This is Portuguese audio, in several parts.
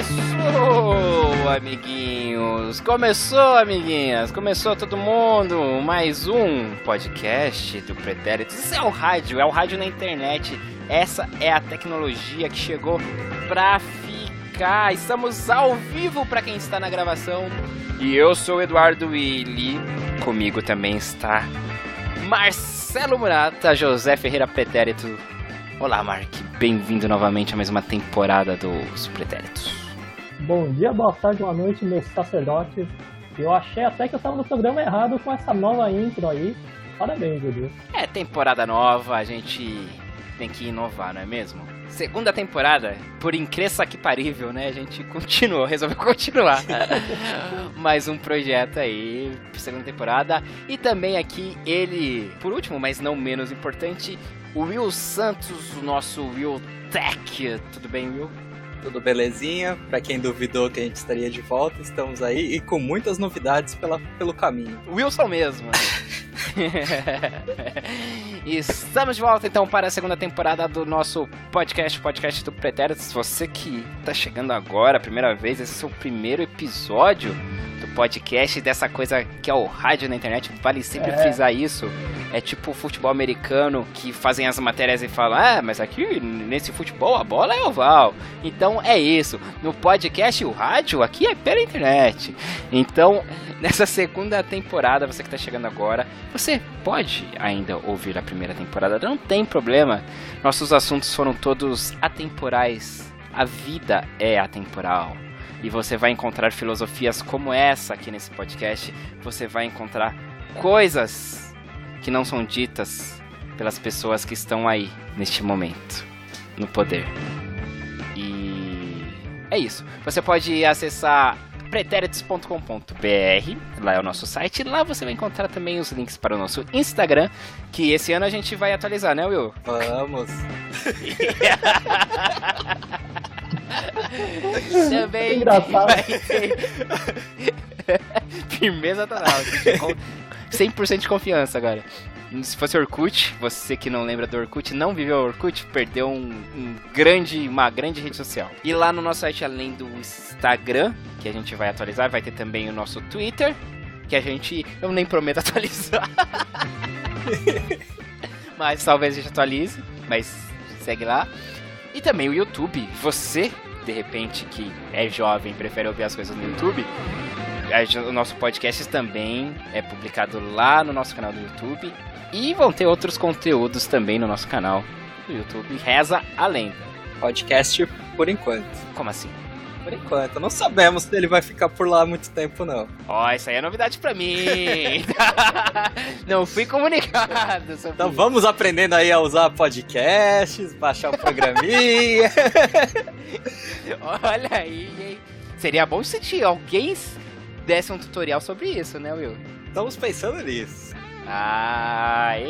Começou, amiguinhos! Começou, amiguinhas! Começou todo mundo! Mais um podcast do Pretéritos. Isso é o rádio na internet. Essa é a tecnologia que chegou pra ficar. Estamos ao vivo pra quem está na gravação. E eu sou o Eduardo Willi. Comigo também está Marcelo Murata, José Ferreira Pretérito. Olá, Mark. Bem-vindo novamente a mais uma temporada dos Pretéritos. Bom dia, boa tarde, boa noite, meus sacerdotes. Eu achei até que eu tava no programa errado com essa nova intro aí. Parabéns, Julius. É temporada nova, a gente tem que inovar, não é mesmo? Segunda temporada, por incrível que parível, né? A gente resolveu continuar. Mais um projeto aí, segunda temporada. E também aqui ele, por último, mas não menos importante, o Will Santos, o nosso Will Tech. Tudo bem, Will? Tudo belezinha? Pra quem duvidou que a gente estaria de volta, estamos aí e com muitas novidades pelo caminho. Wilson mesmo. Estamos de volta então para a segunda temporada do nosso podcast do Pretéritos. Você que tá chegando agora, a primeira vez, esse é o seu primeiro episódio do podcast, dessa coisa que é o rádio na internet. Vale sempre frisar isso. É tipo o futebol americano, que fazem as matérias e falam: mas aqui nesse futebol a bola é oval. Então é isso. No podcast, o rádio aqui é pela internet. Então, nessa segunda temporada, você que tá chegando agora, você pode ainda ouvir a primeira temporada, não tem problema. Nossos assuntos foram todos atemporais. A vida é atemporal. E você vai encontrar filosofias como essa aqui nesse podcast. Você vai encontrar coisas que não são ditas pelas pessoas que estão aí neste momento, no poder. E é isso. Você pode acessar pretéritos.com.br, lá é o nosso site. Lá você vai encontrar também os links para o nosso Instagram, que esse ano a gente vai atualizar, né, Will? Vamos! Também vai ter firmeza total, 100% de confiança agora. Se fosse Orkut, você que não lembra do Orkut, não viveu o Orkut, perdeu uma grande rede social. E lá no nosso site, além do Instagram, que a gente vai atualizar, vai ter também o nosso Twitter, que eu nem prometo atualizar. Mas talvez a gente atualize, mas segue lá. E também o YouTube. Você, de repente, que é jovem e prefere ouvir as coisas no YouTube, o nosso podcast também é publicado lá no nosso canal do YouTube. E vão ter outros conteúdos também no nosso canal do YouTube. Reza a lenda. Podcast por enquanto. Como assim? Por enquanto. Não sabemos se ele vai ficar por lá muito tempo, não. Isso aí é novidade pra mim. Não fui comunicado sobre Então vamos aprendendo aí a usar podcasts, baixar o programinha. Olha aí, hein? Seria bom se alguém desse um tutorial sobre isso, né, Will? Estamos pensando nisso.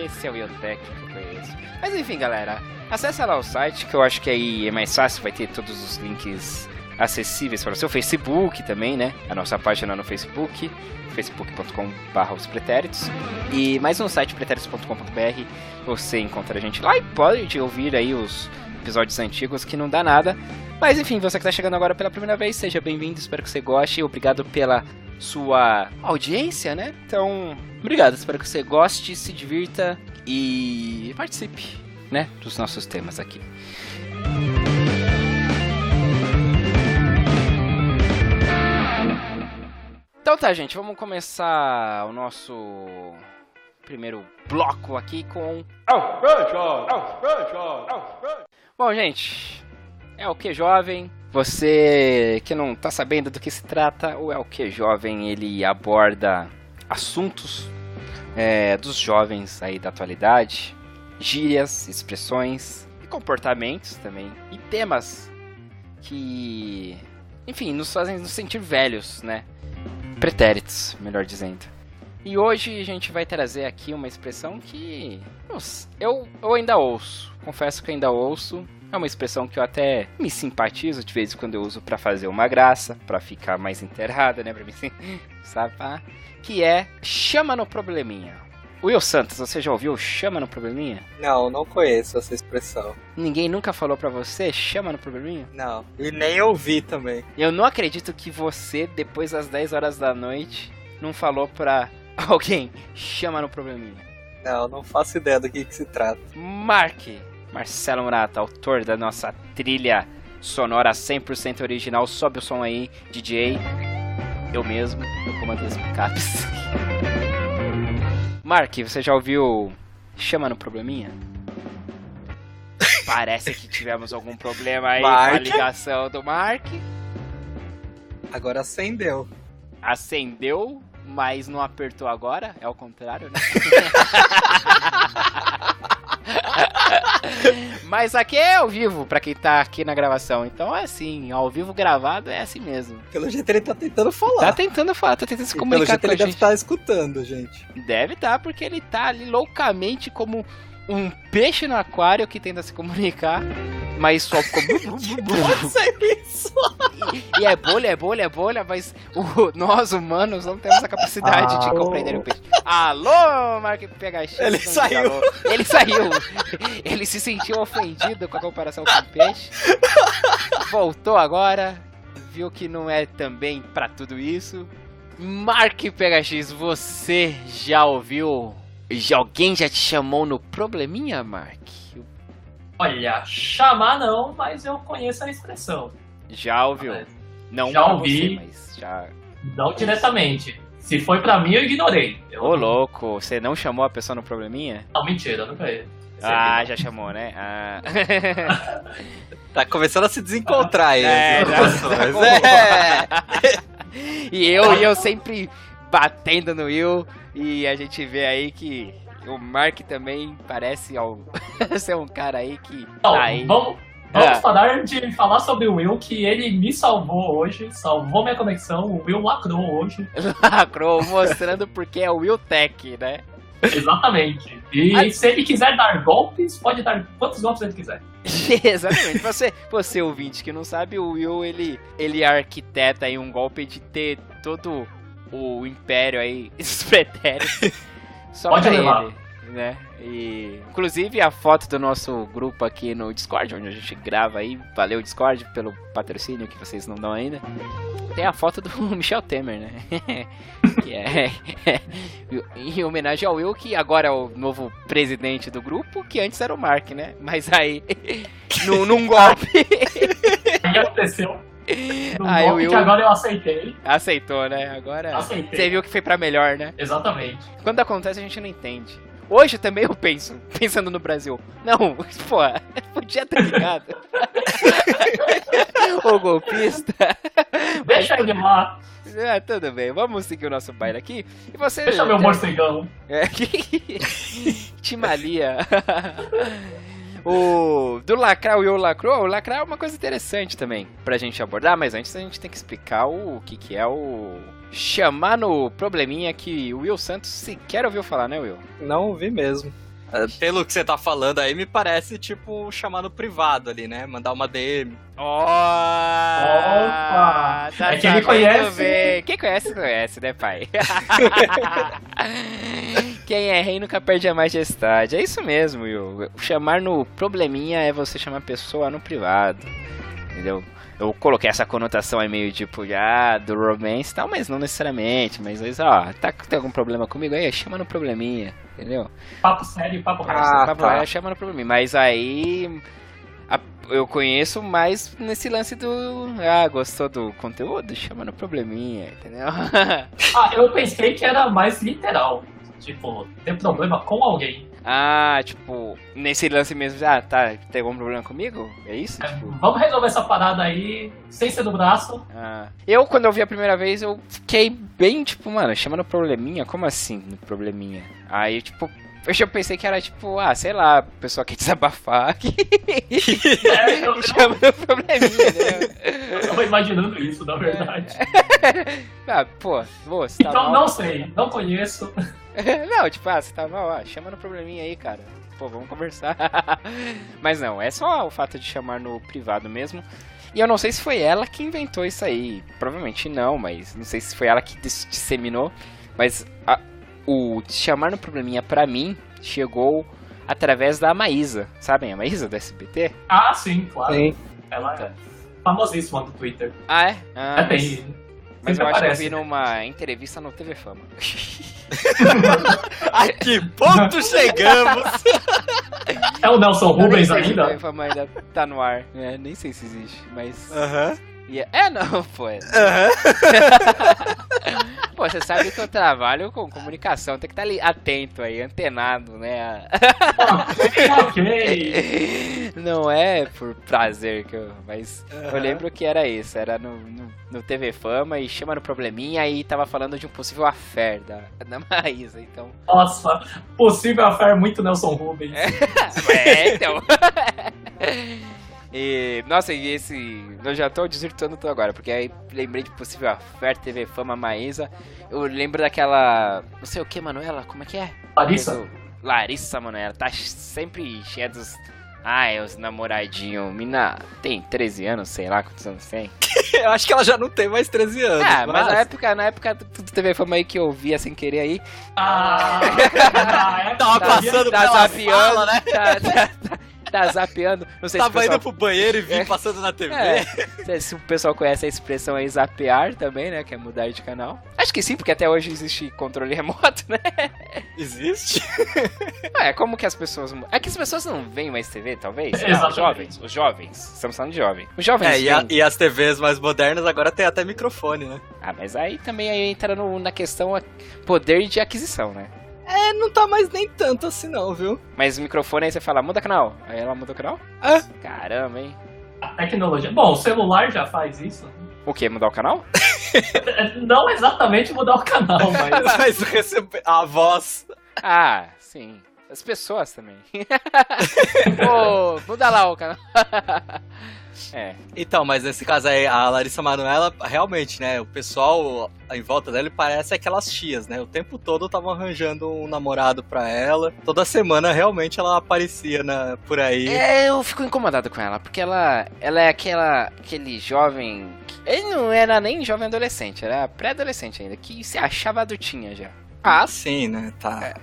Esse é o Will Tech que eu conheço. Mas enfim, galera, acessa lá o site, que eu acho que aí é mais fácil, vai ter todos os links acessíveis para o seu Facebook também, né? A nossa página no Facebook, facebook.com/ospretéritos. E mais no site pretéritos.com.br você encontra a gente lá e pode ouvir aí os episódios antigos, que não dá nada. Mas enfim, você que está chegando agora pela primeira vez, seja bem-vindo, espero que você goste. Obrigado pela sua audiência, né? Então, obrigado, espero que você goste, se divirta e participe, né, dos nossos temas aqui. Então tá, gente, vamos começar o nosso primeiro bloco aqui com... Bom, gente, é o que jovem? Você que não tá sabendo do que se trata, o É o que Jovem, ele aborda assuntos dos jovens aí da atualidade, gírias, expressões e comportamentos também, e temas que, enfim, nos fazem nos sentir velhos, né? Pretéritos, melhor dizendo. E hoje a gente vai trazer aqui uma expressão que eu ainda ouço, confesso que ainda ouço. É uma expressão que eu até me simpatizo de vez em quando, eu uso pra fazer uma graça, pra ficar mais inteirada, né, pra mim, sabe? Que é chama no probleminha. Will Santos, você já ouviu Chama no Probleminha? Não conheço essa expressão. Ninguém nunca falou pra você Chama no Probleminha? Não, e nem ouvi também. Eu não acredito que você, depois das 10 horas da noite, não falou pra alguém Chama no Probleminha. Não faço ideia do que se trata. Marcelo Murata, autor da nossa trilha sonora 100% original. Sobe o som aí, DJ. Eu mesmo, no comando das picapes. Mark, você já ouviu Chama no Probleminha? Parece que tivemos algum problema aí com a ligação do Mark. Agora acendeu. Acendeu, mas não apertou agora. É o contrário, né? Mas aqui é ao vivo, pra quem tá aqui na gravação. Então é assim, ao vivo gravado é assim mesmo. Pelo jeito ele tá tentando falar. Tá tentando falar, tá tentando se comunicar com a gente. Pelo jeito ele deve estar escutando, gente. Deve estar, porque ele tá ali loucamente como um peixe no aquário que tenta se comunicar, mas só ficou... Pode ser isso. E é bolha, mas nós humanos não temos a capacidade de compreender o peixe. Alô, Mark PHX. Ele saiu. Ele saiu. Ele se sentiu ofendido com a comparação com o peixe. Voltou agora. Viu que não é também pra tudo isso. Mark PHX, você já ouviu? Alguém já te chamou no probleminha, Mark? Olha, chamar não, mas eu conheço a expressão. Já ouviu? Não já ouvi, você, mas já... Não diretamente. Se foi pra mim, eu ignorei. Ô, louco, você não chamou a pessoa no probleminha? Não, mentira, nunca ia. Já chamou, né? Tá começando a se desencontrar aí. E eu sempre batendo no Will, e a gente vê aí que o Mark também parece ser um cara aí que... Não, tá aí. Vamos falar sobre o Will, que ele me salvou hoje, salvou minha conexão, o Will lacrou hoje. Lacrou, mostrando porque é o Will Tech, né? Exatamente. E se ele quiser dar golpes, pode dar quantos golpes ele quiser. Exatamente. Você ouvinte que não sabe, o Will, ele arquiteta aí um golpe de ter todo o império aí, os pretéritos, só pode pra levar. ele, né? E, inclusive, a foto do nosso grupo aqui no Discord, onde a gente grava aí, valeu Discord pelo patrocínio que vocês não dão ainda, tem a foto do Michel Temer, né? Que é em homenagem ao Will, que agora é o novo presidente do grupo, que antes era o Mark, né? Mas aí, num golpe... Aí aconteceu. Aí o Will... que agora eu aceitei. Aceitou, né? Agora aceitei. Você viu que foi pra melhor, né? Exatamente. Quando acontece, a gente não entende. Hoje também eu penso, pensando no Brasil. Não, pô, podia ter ligado. O golpista. Deixa ele lá. Tudo bem, vamos seguir o nosso baile aqui. E você... Deixa meu morcegão. Timalia. Do lacrar, o Will lacrou. O lacrar é uma coisa interessante também pra gente abordar, mas antes a gente tem que explicar o que é o chamar no probleminha, que o Will Santos sequer ouviu falar, né, Will? Não ouvi mesmo. Pelo que você tá falando aí, me parece tipo chamar no privado ali, né? Mandar uma DM. Opa! Tá, é que ele conhece. Bem. Quem conhece, né, pai? Quem é rei nunca perde a majestade. É isso mesmo, Will. Chamar no probleminha é você chamar a pessoa no privado. Entendeu? Eu coloquei essa conotação aí meio tipo, do romance e tal, mas não necessariamente. Mas, tem algum problema comigo aí? Chama no probleminha, entendeu? Papo sério, papo reto. Tá. Chama no probleminha. Mas aí, eu conheço mais nesse lance do... gostou do conteúdo? Chama no probleminha, entendeu? Eu pensei que era mais literal. Tipo, tem problema com alguém. Tipo, nesse lance mesmo, tem algum problema comigo? É isso? Tipo... Vamos resolver essa parada aí, sem ser do braço. Eu, quando eu vi a primeira vez, eu fiquei bem, tipo, mano, chama no probleminha? Como assim, no probleminha? Aí, tipo, eu já pensei que era, tipo, sei lá, a pessoa quer desabafar. Chama no probleminha, né? Eu tava imaginando isso, na verdade. Você tá então, mal. não sei, não conheço. Não, tipo, você tá mal, chama no probleminha aí, cara. Pô, vamos conversar. Mas não, é só o fato de chamar no privado mesmo. E eu não sei se foi ela que inventou isso aí. Provavelmente não, mas não sei se foi ela que disseminou. Mas o Chamar no Probleminha pra mim chegou através da Maísa. Sabem a Maísa do SBT? Ah, sim, claro. Sim. Ela é famosíssima no Twitter. Ah, é? Ah, Tem. mas eu sempre acho que eu aparece, vi né? numa entrevista no TV Fama. A que ponto chegamos? É o Nelson Eu nem Rubens sei se o ainda? TV Fama ainda tá no ar. É, nem sei se existe, mas... Aham. Não, pô. Pô, você sabe que eu trabalho com comunicação, tem que estar ali atento aí, antenado, né? Ok. Não é por prazer que eu... Mas eu lembro que era isso, era no TV Fama e Chama no Probleminha e tava falando de um possível affair da Maísa, então... Nossa, possível affair muito Nelson Rubens. Então... E, nossa, e esse... Eu já tô desvirtuando tudo agora, porque aí lembrei de possível affair, TV Fama, Maísa. Eu lembro daquela... Não sei o que, Manuela, como é que é? Larissa? Larissa, Manuela, tá sempre cheia dos... os namoradinhos. Mina tem 13 anos, sei lá quantos anos tem. Eu acho que ela já não tem mais 13 anos. Mas na época do TV Fama aí que eu via sem querer aí... Tava passando tá pela zapeando, sala, né? Tá zapeando. Não sei Tava se o pessoal... indo pro banheiro e vim passando na TV. Se o pessoal conhece a expressão aí, zapear também, né? Que é mudar de canal. Acho que sim, porque até hoje existe controle remoto, né? Existe? Como que as pessoas... É que as pessoas não veem mais TV, talvez? Exatamente. Os jovens. Estamos falando de jovens. Os jovens veem... E as TVs mais modernas agora tem até microfone, né? Mas aí também aí entra na questão poder de aquisição, né? Não tá mais nem tanto assim não, viu? Mas o microfone aí você fala, muda canal. Aí ela muda o canal? Caramba, hein? A tecnologia. Bom, o celular já faz isso. O quê? Mudar o canal? Não exatamente mudar o canal, mas... Mas receber a voz. Sim. As pessoas também. Pô, muda lá o canal. Então, mas nesse caso aí, a Larissa Manoela, realmente, né? O pessoal em volta dela parece aquelas tias, né? O tempo todo estavam arranjando um namorado pra ela. Toda semana, realmente, ela aparecia por aí. Eu fico incomodado com ela, porque ela é aquele jovem... Ele não era nem jovem adolescente, era pré-adolescente ainda, que se achava adultinha já. Sim, né? Tá.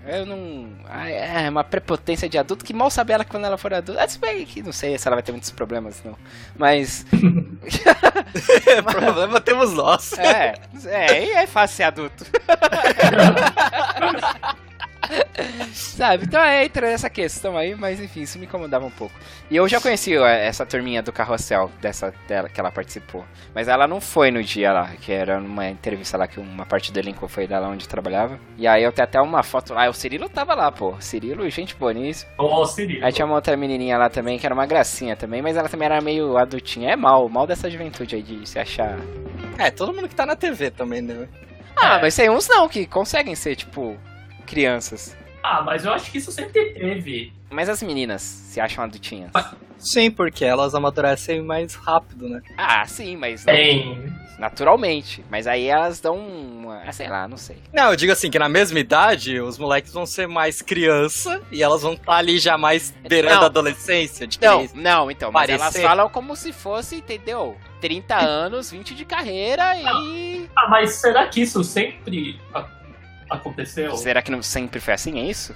Eu não... É uma prepotência de adulto que mal sabe ela quando ela for adulta. Se bem que não sei se ela vai ter muitos problemas, não. Mas... Problema temos nós. E é fácil ser adulto. Sabe? Então entra nessa questão aí, mas enfim, isso me incomodava um pouco. E eu já conheci essa turminha do Carrossel, dela que ela participou. Mas ela não foi no dia lá, que era numa entrevista lá que uma parte do elenco foi lá onde trabalhava. E aí eu tenho até uma foto lá, o Cirilo tava lá, pô. Cirilo, gente boníssima. Cirilo. Aí tinha uma outra menininha lá também, que era uma gracinha também, mas ela também era meio adultinha. É mal dessa juventude aí de se achar... Todo mundo que tá na TV também, né? Mas tem uns não, que conseguem ser, tipo... crianças. Mas eu acho que isso sempre teve. Mas as meninas se acham adultinhas? Sim, porque elas amadurecem mais rápido, né? Sim, mas... Tem. Naturalmente. Mas aí elas dão uma... sei lá, não sei. Não, eu digo assim, que na mesma idade, os moleques vão ser mais criança e elas vão estar ali já mais beirando a adolescência. Não, então. Mas elas falam como se fosse, entendeu? 30 anos, 20 de carreira e... mas será que isso sempre... aconteceu? Será que não sempre foi assim, é isso?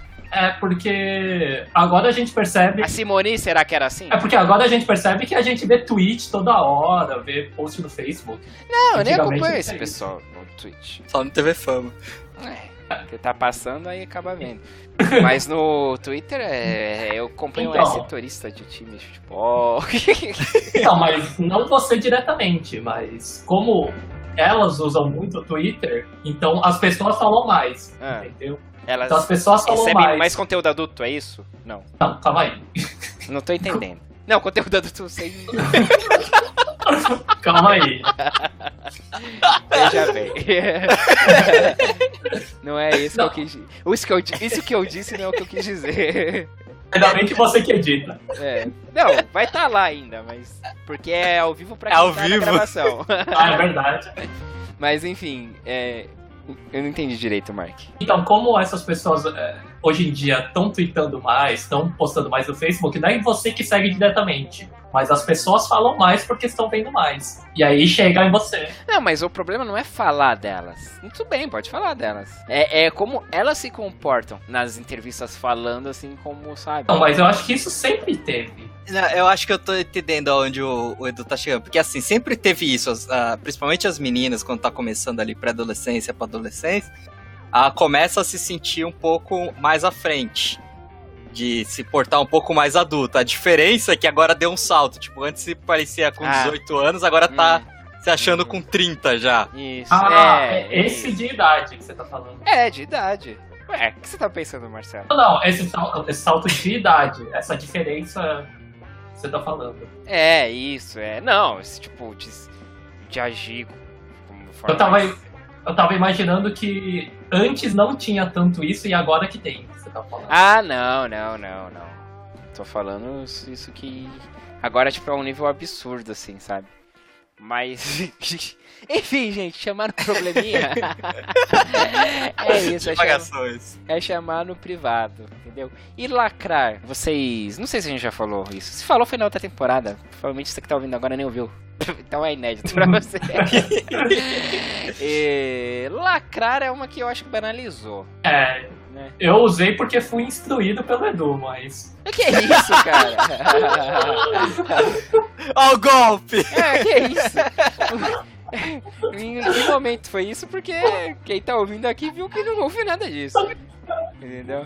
Porque agora a gente percebe... A Simone, será que era assim? Porque agora a gente percebe que a gente vê tweet toda hora, vê post no Facebook. Não, eu nem acompanho esse pessoal no Twitch. Só no TV Fama. Que tá passando, aí acaba vendo. Mas no Twitter, eu acompanho um setorista de time de futebol. Mas não você diretamente, mas como... elas usam muito o Twitter, então as pessoas falam mais, entendeu? Então as pessoas falam recebem mais conteúdo adulto, é isso? Não, calma aí. Não tô entendendo. Não, conteúdo adulto sem... Calma aí. Veja bem. Não é isso que eu quis dizer. Isso que eu disse não é o que eu quis dizer. Ainda bem que você que edita. Não, vai estar lá ainda, mas... Porque é ao vivo pra quem tá na gravação. É verdade. Mas enfim, eu não entendi direito, Mark. Então, como essas pessoas hoje em dia estão tweetando mais, estão postando mais no Facebook, não é você que segue diretamente. Mas as pessoas falam mais porque estão vendo mais. E aí chega em você. Não, mas o problema não é falar delas. Muito bem, pode falar delas. É como elas se comportam nas entrevistas falando assim como, sabe? Não, mas eu acho que isso sempre teve. Eu acho que eu tô entendendo aonde o Edu tá chegando. Porque assim, sempre teve isso. Principalmente as meninas, quando tá começando ali pré-adolescência pra adolescência, começa a se sentir um pouco mais à frente. De se portar um pouco mais adulta. A diferença é que agora deu um salto. Tipo, antes se parecia com 18 anos, agora tá se achando com 30 já. Isso. Esse de idade que você tá falando. De idade. Ué, o que você tá pensando, Marcelo? Não, esse salto de idade. Essa diferença que você tá falando. Isso. Não, esse tipo de agir como forma. Eu tava imaginando que antes não tinha tanto isso e agora que tem. Tá falando. Não. Tô falando isso que agora, tipo, é um nível absurdo, assim, sabe? Mas, enfim, gente, chamar no probleminha é isso, é chamar no privado, entendeu? E lacrar, vocês, não sei se a gente já falou isso, se falou foi na outra temporada, provavelmente você que tá ouvindo agora nem ouviu. Então é inédito pra você. Lacrar é uma que eu acho que banalizou. Né? Eu usei porque fui instruído pelo Edu, mas... Que é isso, cara? Ó o golpe! Que é isso? Em que momento foi isso? Porque quem tá ouvindo aqui viu que não houve nada disso. Entendeu?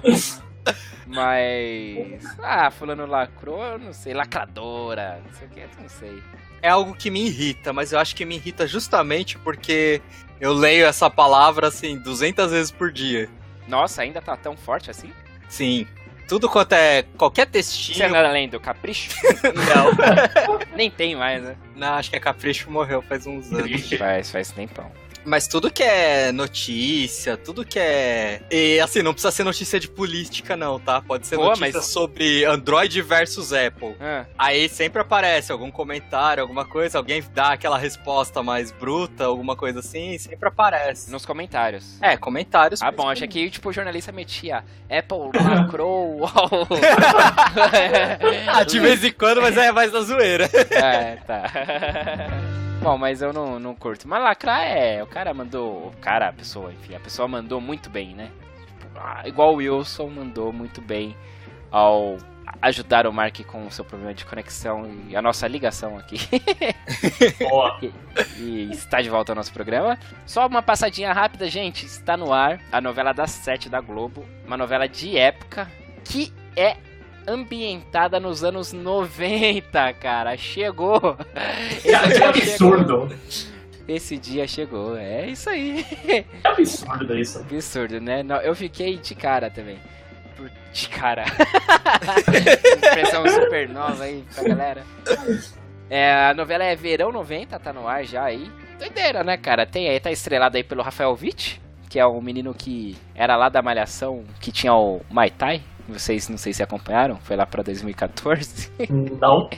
Mas... fulano lacrou, não sei, lacradora, não sei o que, não sei. É algo que me irrita, mas eu acho que me irrita justamente porque eu leio essa palavra, assim, 200 vezes por dia. Nossa, ainda tá tão forte assim? Sim. Tudo quanto é... Qualquer textinho... Você não era além do Capricho? Não. Nem tem mais, né? Não, acho que a Capricho morreu faz uns anos. Faz tempão. Mas tudo que é notícia, tudo que é... E assim, não precisa ser notícia de política não, tá? Pode ser notícia sobre Android versus Apple. Aí sempre aparece algum comentário, alguma coisa, alguém dá aquela resposta mais bruta, alguma coisa assim, sempre aparece. Nos comentários. Comentários. Bom, achei que tipo, o jornalista metia Apple lacrou. De vez em quando, mas é mais na zoeira. Tá. Bom, mas eu não curto. Mas lacrar a pessoa mandou muito bem, né? Tipo, igual o Wilson mandou muito bem ao ajudar o Mark com o seu problema de conexão e a nossa ligação aqui. Boa. E está de volta ao nosso programa. Só uma passadinha rápida, gente. Está no ar a novela das 7 da Globo. Uma novela de época que é ambientada nos anos 90, cara. Chegou! Que absurdo! Esse dia chegou, é isso aí. É absurdo isso. Absurdo, né? Eu fiquei de cara também. De cara. Expressão super nova aí pra galera. A novela é Verão 90, tá no ar já aí. Doideira, né, cara? Tá estrelado aí pelo Rafael Witt, que é o menino que era lá da Malhação, que tinha o Muay Thai. Vocês não sei se acompanharam, foi lá pra 2014. Não.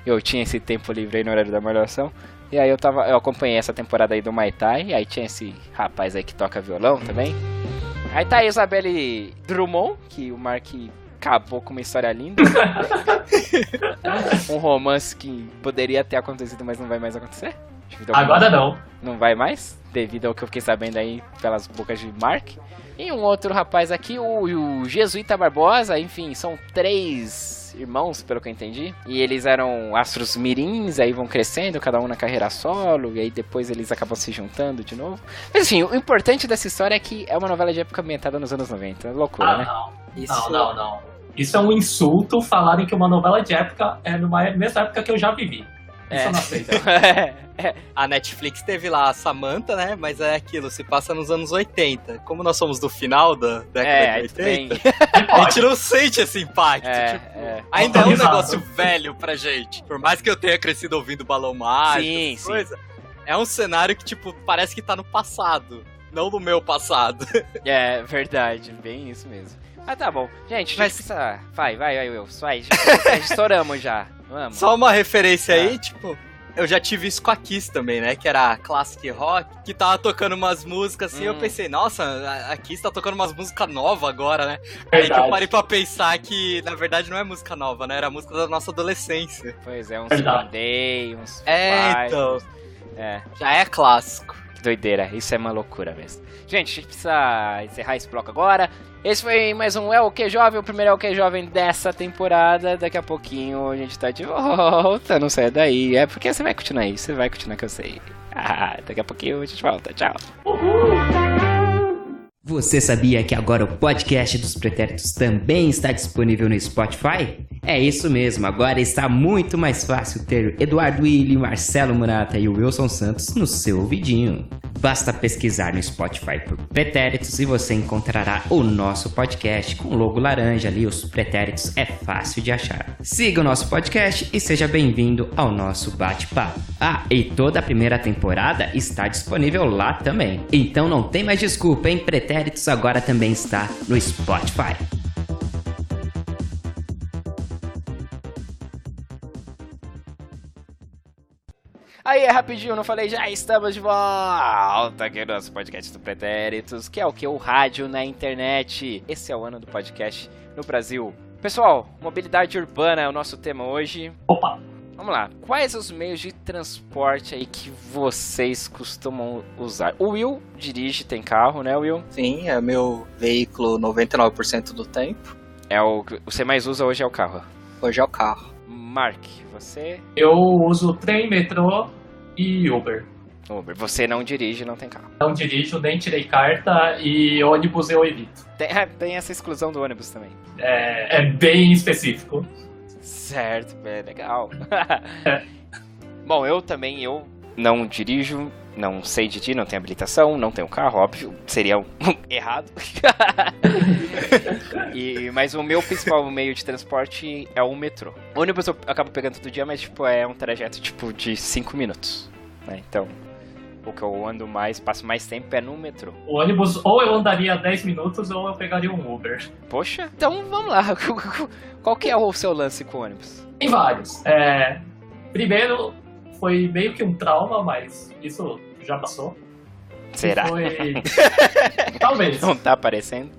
Eu tinha esse tempo livre aí no horário da Malhação. E aí eu acompanhei essa temporada aí do Muay Thai. E aí tinha esse rapaz aí que toca violão também. Aí tá a Isabelle Drummond, que o Mark acabou com uma história linda. Um romance que poderia ter acontecido, mas não vai mais acontecer. Agora não. Não vai mais, devido ao que eu fiquei sabendo aí pelas bocas de Mark. E um outro rapaz aqui, o Jesuíta Barbosa, enfim, são 3 irmãos, pelo que eu entendi. E eles eram astros mirins, aí vão crescendo, cada um na carreira solo, e aí depois eles acabam se juntando de novo. Mas assim, o importante dessa história é que é uma novela de época ambientada nos anos 90. É loucura, né? Não. Isso é um insulto falarem que uma novela de época é numa mesma época que eu já vivi. Isso eu não aceito. A Netflix teve lá a Samantha, né? Mas é aquilo, se passa nos anos 80. Como nós somos do final da década de 80, a gente não sente esse impacto. Ainda é um negócio velho pra gente. Por mais que eu tenha crescido ouvindo Balão Mágico, coisa, é um cenário que, tipo, parece que tá no passado. Não no meu passado. É verdade, bem isso mesmo. Ah, tá bom. Gente, vai, Will. Já estouramos já. Vamos. Só uma referência aí, tipo, Eu já tive isso com a Kiss também, né? Que era Classic Rock, que tava tocando umas músicas assim, eu pensei, nossa, a Kiss tá tocando umas músicas novas agora, né? Aí que eu parei pra pensar que, na verdade, não é música nova, né? Era música da nossa adolescência. Pois é, uns Day, uns então. Já é clássico. Que doideira, isso é uma loucura mesmo. Gente, a gente precisa encerrar esse bloco agora. Esse foi mais um É o Que Jovem, o primeiro É o Que Jovem dessa temporada. Daqui a pouquinho a gente tá de volta, não sai daí. É porque você vai continuar aí, você vai continuar que eu sei. Daqui a pouquinho a gente volta, tchau. Você sabia que agora o podcast dos Pretéritos também está disponível no Spotify? É isso mesmo, agora está muito mais fácil ter Eduardo Willi, Marcelo Murata e o Wilson Santos no seu ouvidinho. Basta pesquisar no Spotify por Pretéritos e você encontrará o nosso podcast com o logo laranja ali, os Pretéritos, é fácil de achar. Siga o nosso podcast e seja bem-vindo ao nosso bate-papo. E toda a primeira temporada está disponível lá também. Então não tem mais desculpa, hein? Pretéritos agora também está no Spotify. Aí, rapidinho, não falei, já estamos de volta aqui no nosso podcast do Pretéritos, que é o que? O rádio na internet. Esse é o ano do podcast no Brasil. Pessoal, mobilidade urbana é o nosso tema hoje. Opa! Vamos lá, quais os meios de transporte aí que vocês costumam usar? O Will dirige, tem carro, né, Will? Sim, é meu veículo 99% do tempo. É o que você mais usa hoje é o carro? Hoje é o carro. Mark, você? Eu uso trem, metrô e Uber. Uber. Você não dirige, não tem carro? Não dirijo, nem tirei carta e ônibus eu evito. Tem essa exclusão do ônibus também. É bem específico. Certo, é legal. Bom, eu não dirijo, não sei dirigir, não tenho habilitação, não tenho carro, óbvio, seria errado. Mas o meu principal meio de transporte é o metrô. O ônibus eu acabo pegando todo dia, mas é um trajeto de 5 minutos. Né? Então, o que eu ando mais, passo mais tempo é no metrô. O ônibus, ou eu andaria 10 minutos, ou eu pegaria um Uber. Poxa, então vamos lá. Qual que é o seu lance com o ônibus? Tem vários. Primeiro, foi meio que um trauma, mas isso já passou. Será? Talvez. Não tá aparecendo?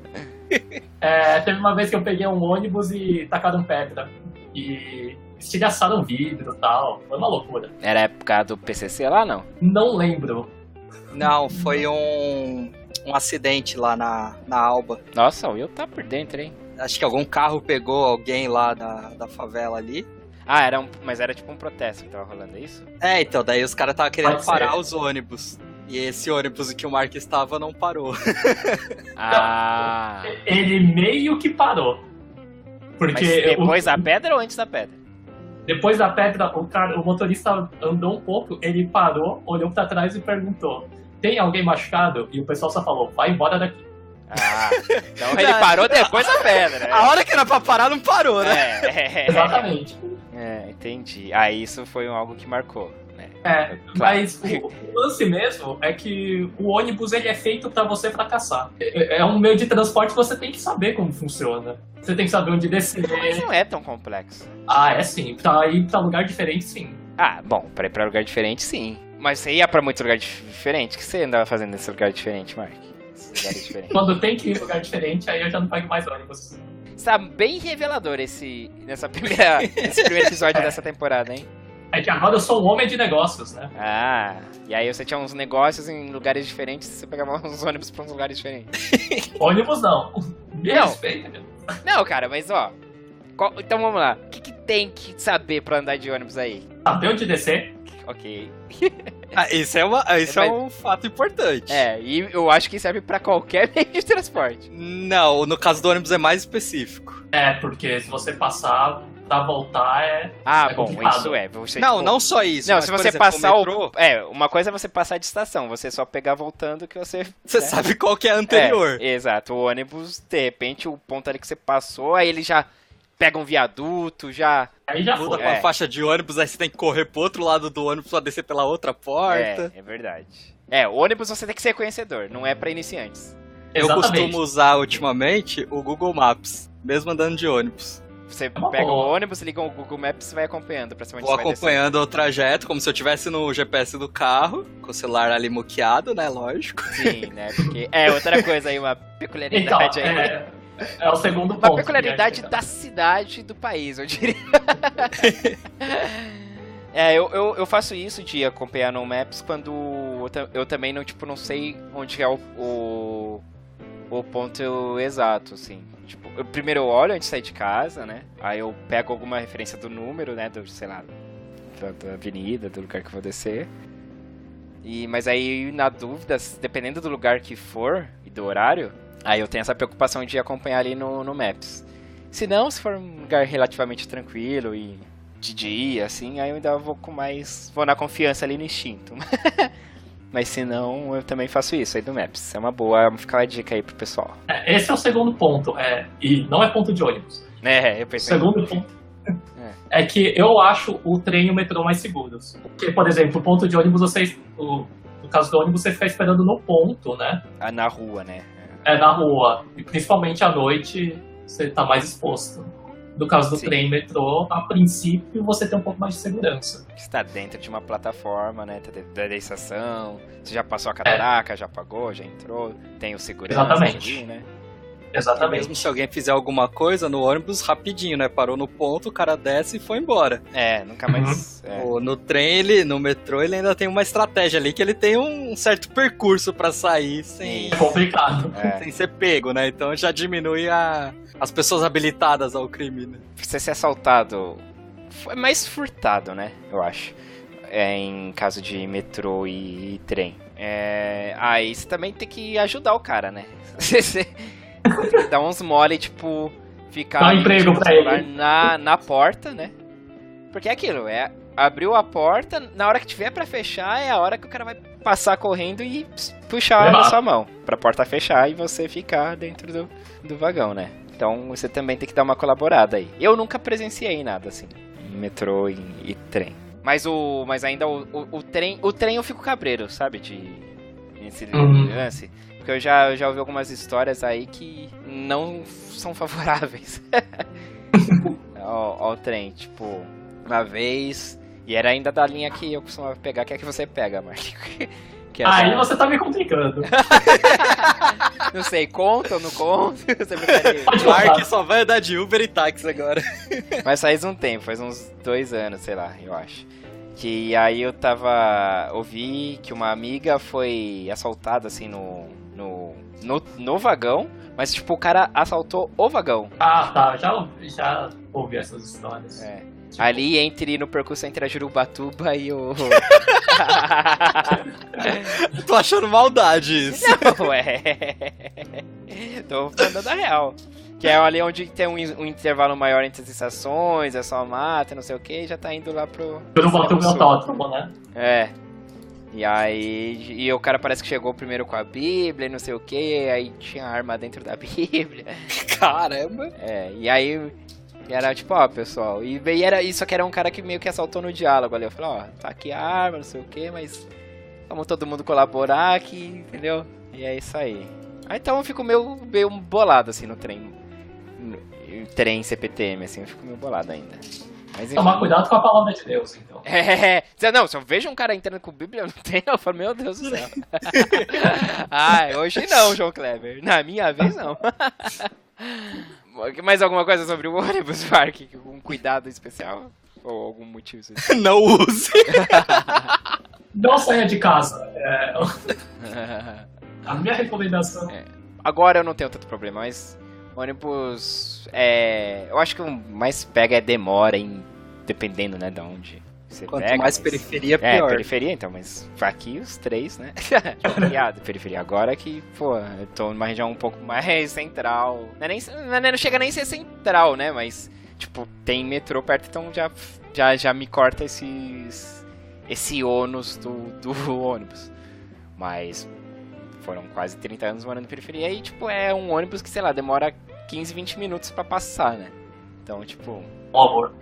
Teve uma vez que eu peguei um ônibus e tacaram pedra. E estilhaçaram vidro e tal. Foi uma loucura. Era a época do PCC lá, não? Não lembro. Não, foi um acidente lá na Alba. Nossa, o Will tá por dentro, hein? Acho que algum carro pegou alguém lá da favela ali. Mas era tipo um protesto que tava rolando, é isso? Então, daí os caras estavam querendo parar os ônibus. E esse ônibus em que o Mark estava não parou. Ele meio que parou. Porque mas depois da pedra ou antes da pedra? Depois da pedra, o motorista andou um pouco, ele parou, olhou pra trás e perguntou: tem alguém machucado? E o pessoal só falou: vai embora daqui. Então ele parou depois da pedra. A hora que era pra parar, não parou, né? Exatamente. Entendi. Isso foi algo que marcou. Né? Claro. Mas o lance mesmo é que o ônibus ele é feito pra você fracassar. É um meio de transporte que você tem que saber como funciona. Você tem que saber onde descer. Mas não é tão complexo. É sim. Pra ir pra lugar diferente, sim. Bom, pra ir pra lugar diferente, sim. Mas você ia pra muitos lugares diferentes? O que você andava fazendo nesse lugar diferente, Mark? Quando tem que ir em lugar diferente, aí eu já não pego mais ônibus. Está bem revelador esse primeiro episódio dessa temporada, hein? É que agora eu sou um homem de negócios, né? E aí você tinha uns negócios em lugares diferentes e você pegava uns ônibus pra uns lugares diferentes. Ônibus não. Me respeita. Não, cara, mas então vamos lá. O que tem que saber pra andar de ônibus aí? Saber onde descer. Ok. Isso é um fato importante. E eu acho que serve pra qualquer meio de transporte. Não, no caso do ônibus é mais específico. Porque se você passar, pra voltar bom, complicado. Isso é. Você, não só isso. Não, mas, se você exemplo, passar o metrô, uma coisa é você passar de estação, você só pegar voltando que você... Você sabe qual que é a anterior. Exato, o ônibus, de repente, o ponto ali que você passou, aí ele já... Pega um viaduto, aí já muda pra faixa de ônibus, aí você tem que correr pro outro lado do ônibus pra descer pela outra porta. É verdade. O ônibus você tem que ser conhecedor, não é pra iniciantes. Eu costumo usar ultimamente o Google Maps, mesmo andando de ônibus. Você pega o ônibus, liga o Google Maps e vai acompanhando pra cima onde Vou você vai acompanhando o trajeto, como se eu estivesse no GPS do carro, com o celular ali muqueado, né? Lógico. Sim, né? Porque outra coisa aí, uma peculiaridade então, aí. É o segundo ponto. Uma peculiaridade da cidade e do país, eu diria. Eu faço isso de acompanhar no Maps quando eu também não sei onde é o ponto exato, assim. Tipo, primeiro eu olho antes de sair de casa, né? Aí eu pego alguma referência do número, né? Sei lá, da avenida, do lugar que eu vou descer. Mas aí, na dúvida, dependendo do lugar que for e do horário, aí eu tenho essa preocupação de acompanhar ali no Maps. Se não, se for um lugar relativamente tranquilo e de dia, assim, aí eu ainda vou vou na confiança ali no instinto. Mas se não, eu também faço isso aí do Maps. É uma boa, fica a dica aí pro pessoal. Esse é o segundo ponto, e não é ponto de ônibus. Eu pensei. O segundo ponto é que eu acho o trem e o metrô mais seguros. Porque, por exemplo, o ponto de ônibus, no caso do ônibus, você fica esperando no ponto, né? Na rua, né? Na rua. E principalmente à noite, você tá mais exposto. No caso do trem e metrô, a princípio você tem um pouco mais de segurança. Você está dentro de uma plataforma, né? Tá dentro da estação, você já passou a catraca, já pagou, já entrou, tem o segurança. Exatamente. Ali, né? Exatamente. Mesmo se alguém fizer alguma coisa no ônibus, rapidinho, né? Parou no ponto, o cara desce e foi embora. Nunca mais... No trem, no metrô, ele ainda tem uma estratégia ali, que ele tem um certo percurso pra sair sem... complicado. Sem ser pego, né? Então já diminui as pessoas habilitadas ao crime, né? Você ser assaltado... É mais furtado, né? Eu acho. Em caso de metrô e trem. Aí você também tem que ajudar o cara, né? Dar uns mole, tipo, ficar dá um emprego pra ele na porta, né? Porque é aquilo, abriu a porta, na hora que tiver pra fechar, é a hora que o cara vai passar correndo e puxar na sua mão, pra porta fechar e você ficar dentro do vagão, né? Então você também tem que dar uma colaborada aí. Eu nunca presenciei nada assim, em metrô e trem. Mas ainda o trem eu fico cabreiro, sabe? Nesse lance. Porque eu já ouvi algumas histórias aí que não são favoráveis ao trem. Tipo, uma vez... E era ainda da linha que eu costumava pegar, que é que você pega, Mark. Aí você tá me complicando. Não sei, conta ou não conta? Você prefere... Mark só vai andar de Uber e táxi agora. Mas faz um tempo, faz uns 2 anos, sei lá, eu acho. Que aí eu ouvi que uma amiga foi assaltada, assim, no vagão, mas, tipo, o cara assaltou o vagão. Tá, já ouvi essas histórias. Ali no percurso entre a Jurubatuba e o... Tô achando maldade isso. Não, tô falando da real. Que é ali onde tem um intervalo maior entre as estações, é só mata, não sei o que, já tá indo lá pro... Jurubatuba é autódromo, né? E aí, o cara parece que chegou primeiro com a Bíblia e não sei o que, aí tinha arma dentro da Bíblia. Caramba! E aí, era tipo, pessoal, e era isso, que era um cara que meio que assaltou no diálogo ali. Eu falei, tá aqui a arma, não sei o que, mas vamos todo mundo colaborar aqui, entendeu? E é isso aí. Então eu fico meio bolado, assim, no trem. Trem CPTM, assim, eu fico meio bolado ainda. Mas, tomar cuidado com a palavra de Deus, então. Não, se eu vejo um cara entrando com Bíblia, eu falo, meu Deus do céu. Hoje não, João Kleber. Na minha vez, não. Mais alguma coisa sobre o ônibus, Mark? Um cuidado especial? Ou algum motivo especial? Não use. Não saia de casa. A minha recomendação... Agora eu não tenho tanto problema, mas... ônibus, eu acho que o mais pega é demora, dependendo, né, de onde você Quanto pega. Mais periferia, pior. Periferia, então, mas aqui os 3, né? Periferia. Agora que, eu tô numa região um pouco mais central. Não chega nem a ser central, né, mas, tipo, tem metrô perto, então já me corta esse ônus do ônibus. Mas... foram quase 30 anos morando em periferia e, tipo, é um ônibus que, sei lá, demora 15, 20 minutos pra passar, né? Então, tipo...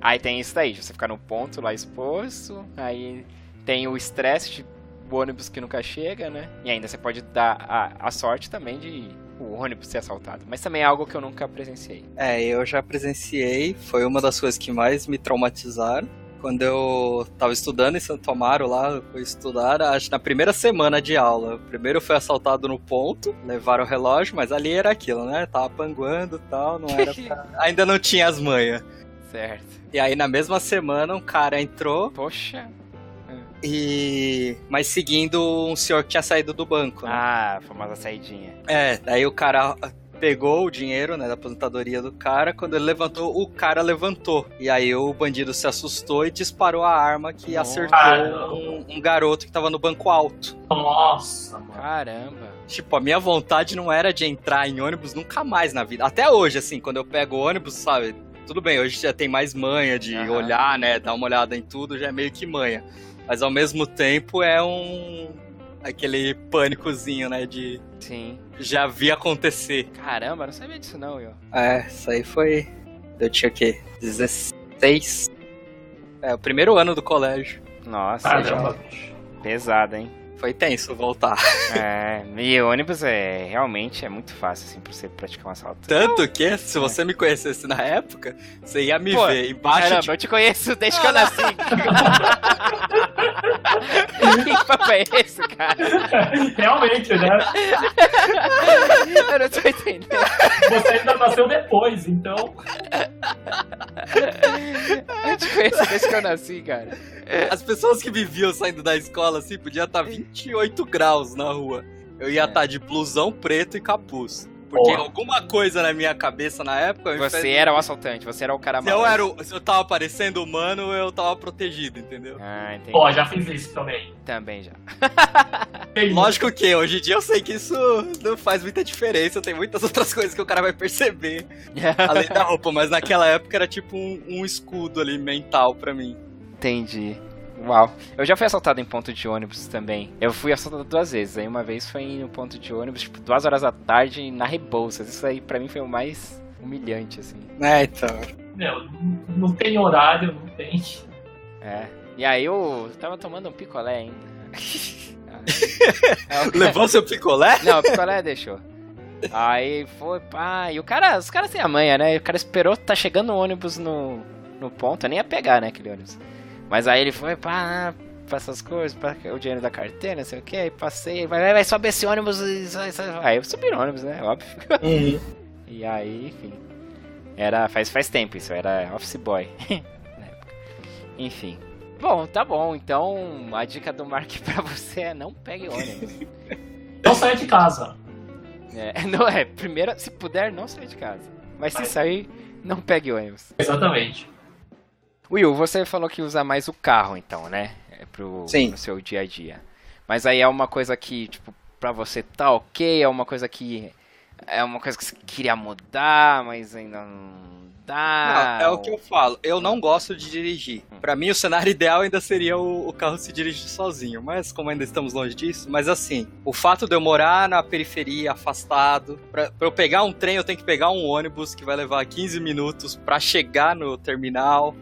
Aí tem isso daí, você ficar no ponto lá exposto, aí tem o estresse de ônibus que nunca chega, né? E ainda você pode dar a sorte também de o ônibus ser assaltado. Mas também é algo que eu nunca presenciei. Eu já presenciei. Foi uma das coisas que mais me traumatizaram. Quando eu tava estudando em Santo Amaro lá, eu fui estudar, acho que na primeira semana de aula. Primeiro eu fui assaltado no ponto, levaram o relógio, mas ali era aquilo, né? Tava panguando e tal, não era pra... Ainda não tinha as manhas. Certo. E aí na mesma semana um cara entrou. Poxa. Mas seguindo um senhor que tinha saído do banco, né? Ah, a famosa saidinha. Daí o cara pegou o dinheiro, né, da aposentadoria do cara. Quando ele levantou, o cara levantou. E aí o bandido se assustou e disparou a arma que acertou um garoto que tava no banco alto. Nossa, mano. Caramba. Tipo, a minha vontade não era de entrar em ônibus nunca mais na vida. Até hoje, assim, quando eu pego ônibus, sabe? Tudo bem, hoje já tem mais manha de olhar, né, dar uma olhada em tudo, já é meio que manha. Mas ao mesmo tempo é aquele pânicozinho, né, de... Sim. Já vi acontecer. Caramba, não sabia disso não, eu. Isso aí foi... Eu tinha o quê? 16? O primeiro ano do colégio. Nossa. Caramba. Pesado, hein? Foi tenso voltar. E ônibus realmente é muito fácil, assim, pra você praticar um assalto. Tanto que, se você me conhecesse na época, você ia me ver embaixo. Caramba, eu te conheço desde que eu nasci. Que papo é esse, cara? Realmente, né? Eu não tô entendendo. Você ainda nasceu depois, então... Eu te conheço desde que eu nasci, cara. As pessoas que viviam saindo da escola, assim, podia estar 28 graus na rua. Eu ia estar de blusão preto e capuz. Porque alguma coisa na minha cabeça na época... Você era o assaltante, você era o cara mau. Se eu tava parecendo humano, eu tava protegido, entendeu? Entendi. Já fiz isso também. Também já. Lógico que hoje em dia eu sei que isso não faz muita diferença. Tem muitas outras coisas que o cara vai perceber. Além da roupa, mas naquela época era tipo um escudo ali mental pra mim. Entendi. Uau. Eu já fui assaltado em ponto de ônibus também. Eu fui assaltado 2 vezes. Aí uma vez foi no ponto de ônibus, tipo, 2 horas da tarde, na Rebouças. Isso aí pra mim foi o mais humilhante, assim. Então. Não tem horário, não tem. E aí eu tava tomando um picolé ainda. Levou seu picolé? Não, o picolé deixou. Aí foi, e os caras têm a manha, né? O cara esperou, tá chegando o ônibus no ponto, eu nem ia pegar, né, aquele ônibus. Mas aí ele foi, pra essas coisas, pra o dinheiro da carteira, não sei o que, aí passei, vai, sobe esse ônibus, aí eu subi no ônibus, né, óbvio. E aí, enfim, faz tempo isso, era office boy, na época. Enfim, bom, tá bom, então a dica do Mark pra você é não pegue ônibus. Não saia de casa. Primeiro, se puder, não saia de casa, mas se sair, não pegue ônibus. Exatamente. Will, você falou que usa mais o carro, então, né? Pro seu dia a dia. Mas aí é uma coisa que, tipo, pra você tá ok? É uma coisa que você queria mudar, mas ainda não dá? Não, é o que eu falo. Eu não gosto de dirigir. Pra mim, o cenário ideal ainda seria o carro se dirigir sozinho. Mas como ainda estamos longe disso... Mas assim, o fato de eu morar na periferia, afastado... Pra eu pegar um trem, eu tenho que pegar um ônibus que vai levar 15 minutos pra chegar no terminal...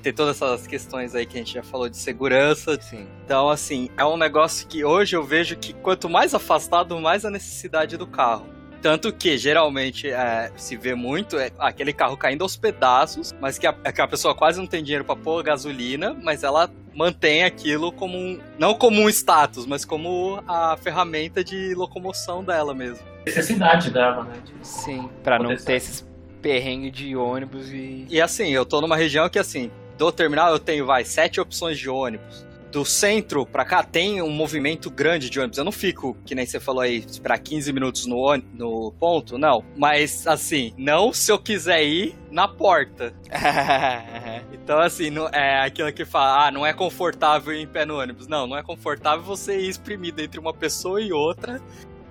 Tem todas essas questões aí que a gente já falou de segurança. Sim. Então, assim, é um negócio que hoje eu vejo que quanto mais afastado, mais a necessidade do carro. Tanto que, geralmente, se vê muito aquele carro caindo aos pedaços, mas que a pessoa quase não tem dinheiro pra pôr gasolina, mas ela mantém aquilo como não como um status, mas como a ferramenta de locomoção dela mesmo. Necessidade dela, né? Sim, pra não ter esses perrengue de ônibus E assim, eu tô numa região que assim, do terminal eu tenho, 7 opções de ônibus. Do centro pra cá tem um movimento grande de ônibus. Eu não fico, que nem você falou aí, esperar 15 minutos no ponto, não. Mas assim, não se eu quiser ir na porta. Então assim, não, é aquilo que fala, não é confortável ir em pé no ônibus. Não é confortável você ir espremido entre uma pessoa e outra,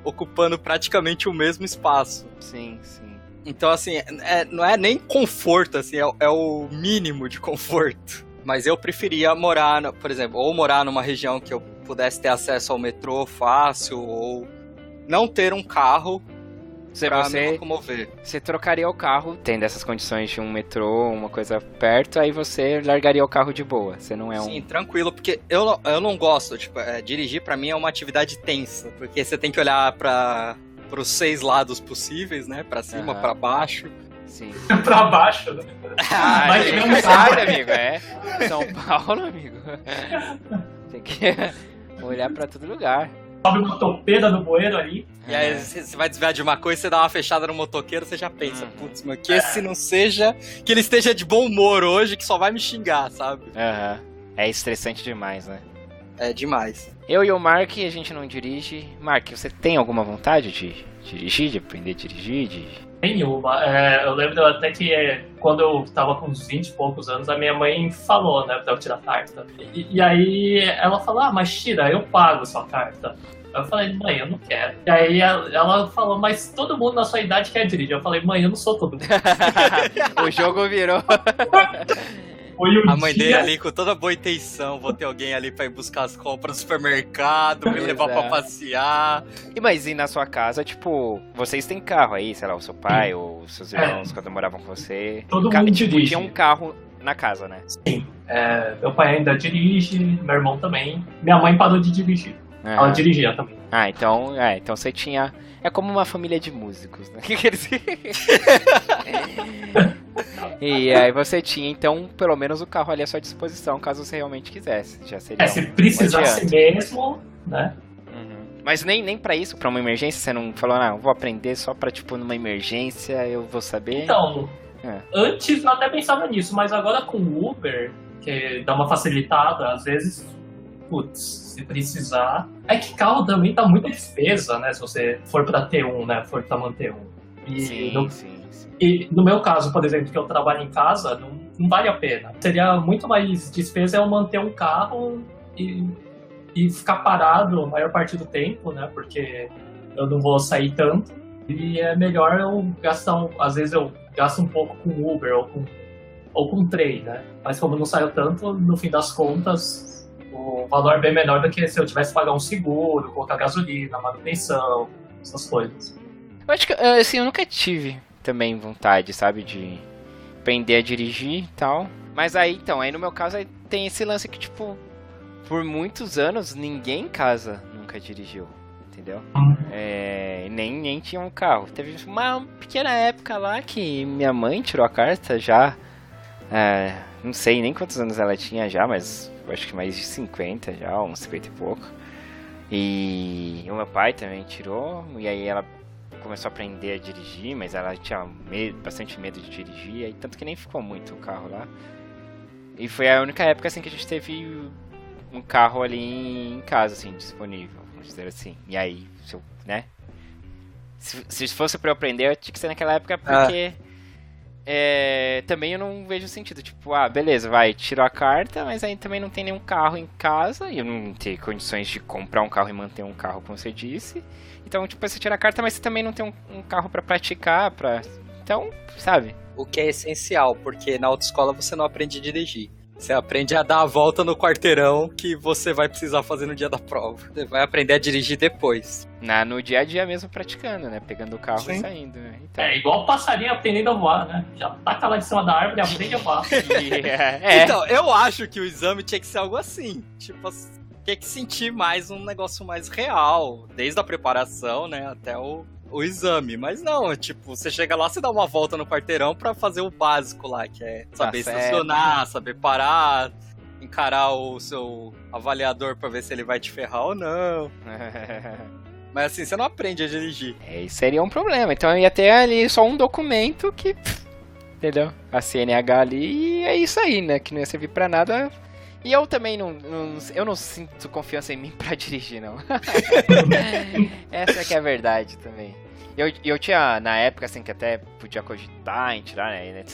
ocupando praticamente o mesmo espaço. Sim. Então, assim, não é nem conforto, assim, é o mínimo de conforto. Mas eu preferia morar, por exemplo, ou morar numa região que eu pudesse ter acesso ao metrô fácil, ou não ter um carro pra me locomover. Você trocaria o carro, tendo essas condições de um metrô, uma coisa perto, aí você largaria o carro de boa. Você não é Sim, tranquilo, porque eu não gosto, tipo, dirigir pra mim é uma atividade tensa, porque você tem que olhar pra pros 6 lados possíveis, né? Pra cima, pra baixo. Sim. Pra baixo, né? Mas não sabe, amigo, São Paulo, amigo. Tem que olhar pra todo lugar. Sobe uma topeira no bueiro ali. E aí você vai desviar de uma coisa, você dá uma fechada no motoqueiro, você já pensa, putz, mano, que esse não seja... Que ele esteja de bom humor hoje, que só vai me xingar, sabe? É estressante demais, né? É demais. Eu e o Mark, a gente não dirige. Mark, você tem alguma vontade de dirigir, de aprender a dirigir? Nenhuma. Eu lembro até que quando eu tava com uns 20 e poucos anos, a minha mãe falou, né, pra eu tirar carta. E aí ela falou, mas tira, eu pago sua carta. Eu falei, mãe, eu não quero. E aí ela falou, mas todo mundo na sua idade quer dirigir. Eu falei, mãe, eu não sou todo mundo. O jogo virou. A mãe dele ali com toda boa intenção, vou ter alguém ali pra ir buscar as compras no supermercado, me levar pra passear. Mas e na sua casa, tipo, vocês têm carro aí, sei lá, o seu pai ou os seus irmãos quando moravam com você? Todo mundo dirige. Tinha um carro na casa, né? Sim. Meu pai ainda dirige, meu irmão também. Minha mãe parou de dirigir. Ela dirigia também. Então você tinha... É como uma família de músicos, né? E aí você tinha, então, pelo menos o carro ali à sua disposição, caso você realmente quisesse. Já seria se precisasse mesmo, né? Mas nem pra isso, pra uma emergência, você não falou, não, vou aprender só pra, tipo, numa emergência, eu vou saber? Então, antes eu até pensava nisso, mas agora com o Uber, que dá uma facilitada, às vezes, se precisar... É que carro também tá muita despesa, né? Se você for pra ter um, né? For pra manter um. Sim. E no meu caso, por exemplo, que eu trabalho em casa, não vale a pena. Seria muito mais despesa eu manter um carro e ficar parado a maior parte do tempo, né? Porque eu não vou sair tanto. E é melhor eu gastar, às vezes eu gasto um pouco com Uber ou com trem, né? Mas como eu não saio tanto, no fim das contas, o valor é bem menor do que se eu tivesse que pagar um seguro, colocar gasolina, manutenção, essas coisas. Eu acho que, assim, eu nunca tive também vontade, sabe, de aprender a dirigir e tal. Mas aí no meu caso, aí tem esse lance que, tipo, por muitos anos, ninguém em casa nunca dirigiu, entendeu? Nem tinha um carro. Teve uma pequena época lá que minha mãe tirou a carta já. Não sei nem quantos anos ela tinha já, mas eu acho que mais de 50 já, uns 50 e pouco. E o meu pai também tirou, e aí ela começou a aprender a dirigir, mas ela tinha bastante medo de dirigir, aí tanto que nem ficou muito o carro lá. E foi a única época assim que a gente teve um carro ali em casa, assim, disponível, vamos dizer assim. E aí, se fosse pra eu aprender, tinha que ser naquela época, porque também eu não vejo sentido, tipo, beleza, tirou a carta, mas aí também não tem nenhum carro em casa, e eu não tenho condições de comprar um carro e manter um carro, como você disse. Então, tipo, você tira a carta, mas você também não tem um carro pra praticar, então, sabe? O que é essencial, porque na autoescola você não aprende a dirigir. Você aprende a dar a volta no quarteirão que você vai precisar fazer no dia da prova. Você vai aprender a dirigir depois. No dia a dia mesmo praticando, né? Pegando o carro e saindo. Né? Então... igual o passarinho aprendendo a voar, né? Já taca lá de cima da árvore e aprende a voar. Então, eu acho que o exame tinha que ser algo assim. Tipo, tinha que sentir mais um negócio mais real. Desde a preparação, né? Até o exame. Mas não, tipo, você chega lá, você dá uma volta no quarteirão pra fazer o básico lá, que é saber estacionar, saber parar, encarar o seu avaliador pra ver se ele vai te ferrar ou não. Mas assim, você não aprende a dirigir. Isso seria um problema. Então eu ia ter ali só um documento que... Entendeu? A CNH ali e é isso aí, né? Que não ia servir pra nada... E eu também eu não sinto confiança em mim pra dirigir, não. Essa que é a verdade também. Eu tinha, na época, assim, que até podia cogitar em tirar, né,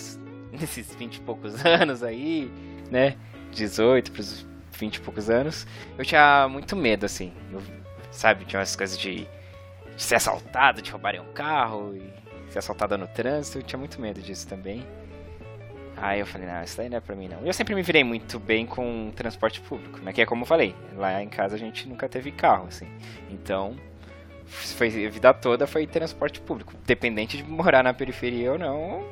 nesses 20 e poucos anos aí, né, 18 pros 20 e poucos anos, eu tinha muito medo, assim, sabe, tinha umas coisas de ser assaltado, de roubarem um carro, e ser assaltado no trânsito, eu tinha muito medo disso também. Aí eu falei, não, isso daí não é pra mim não. Eu sempre me virei muito bem com transporte público, né? Que é como eu falei, lá em casa a gente nunca teve carro, assim. Então, a vida toda foi transporte público. Dependente de morar na periferia ou não,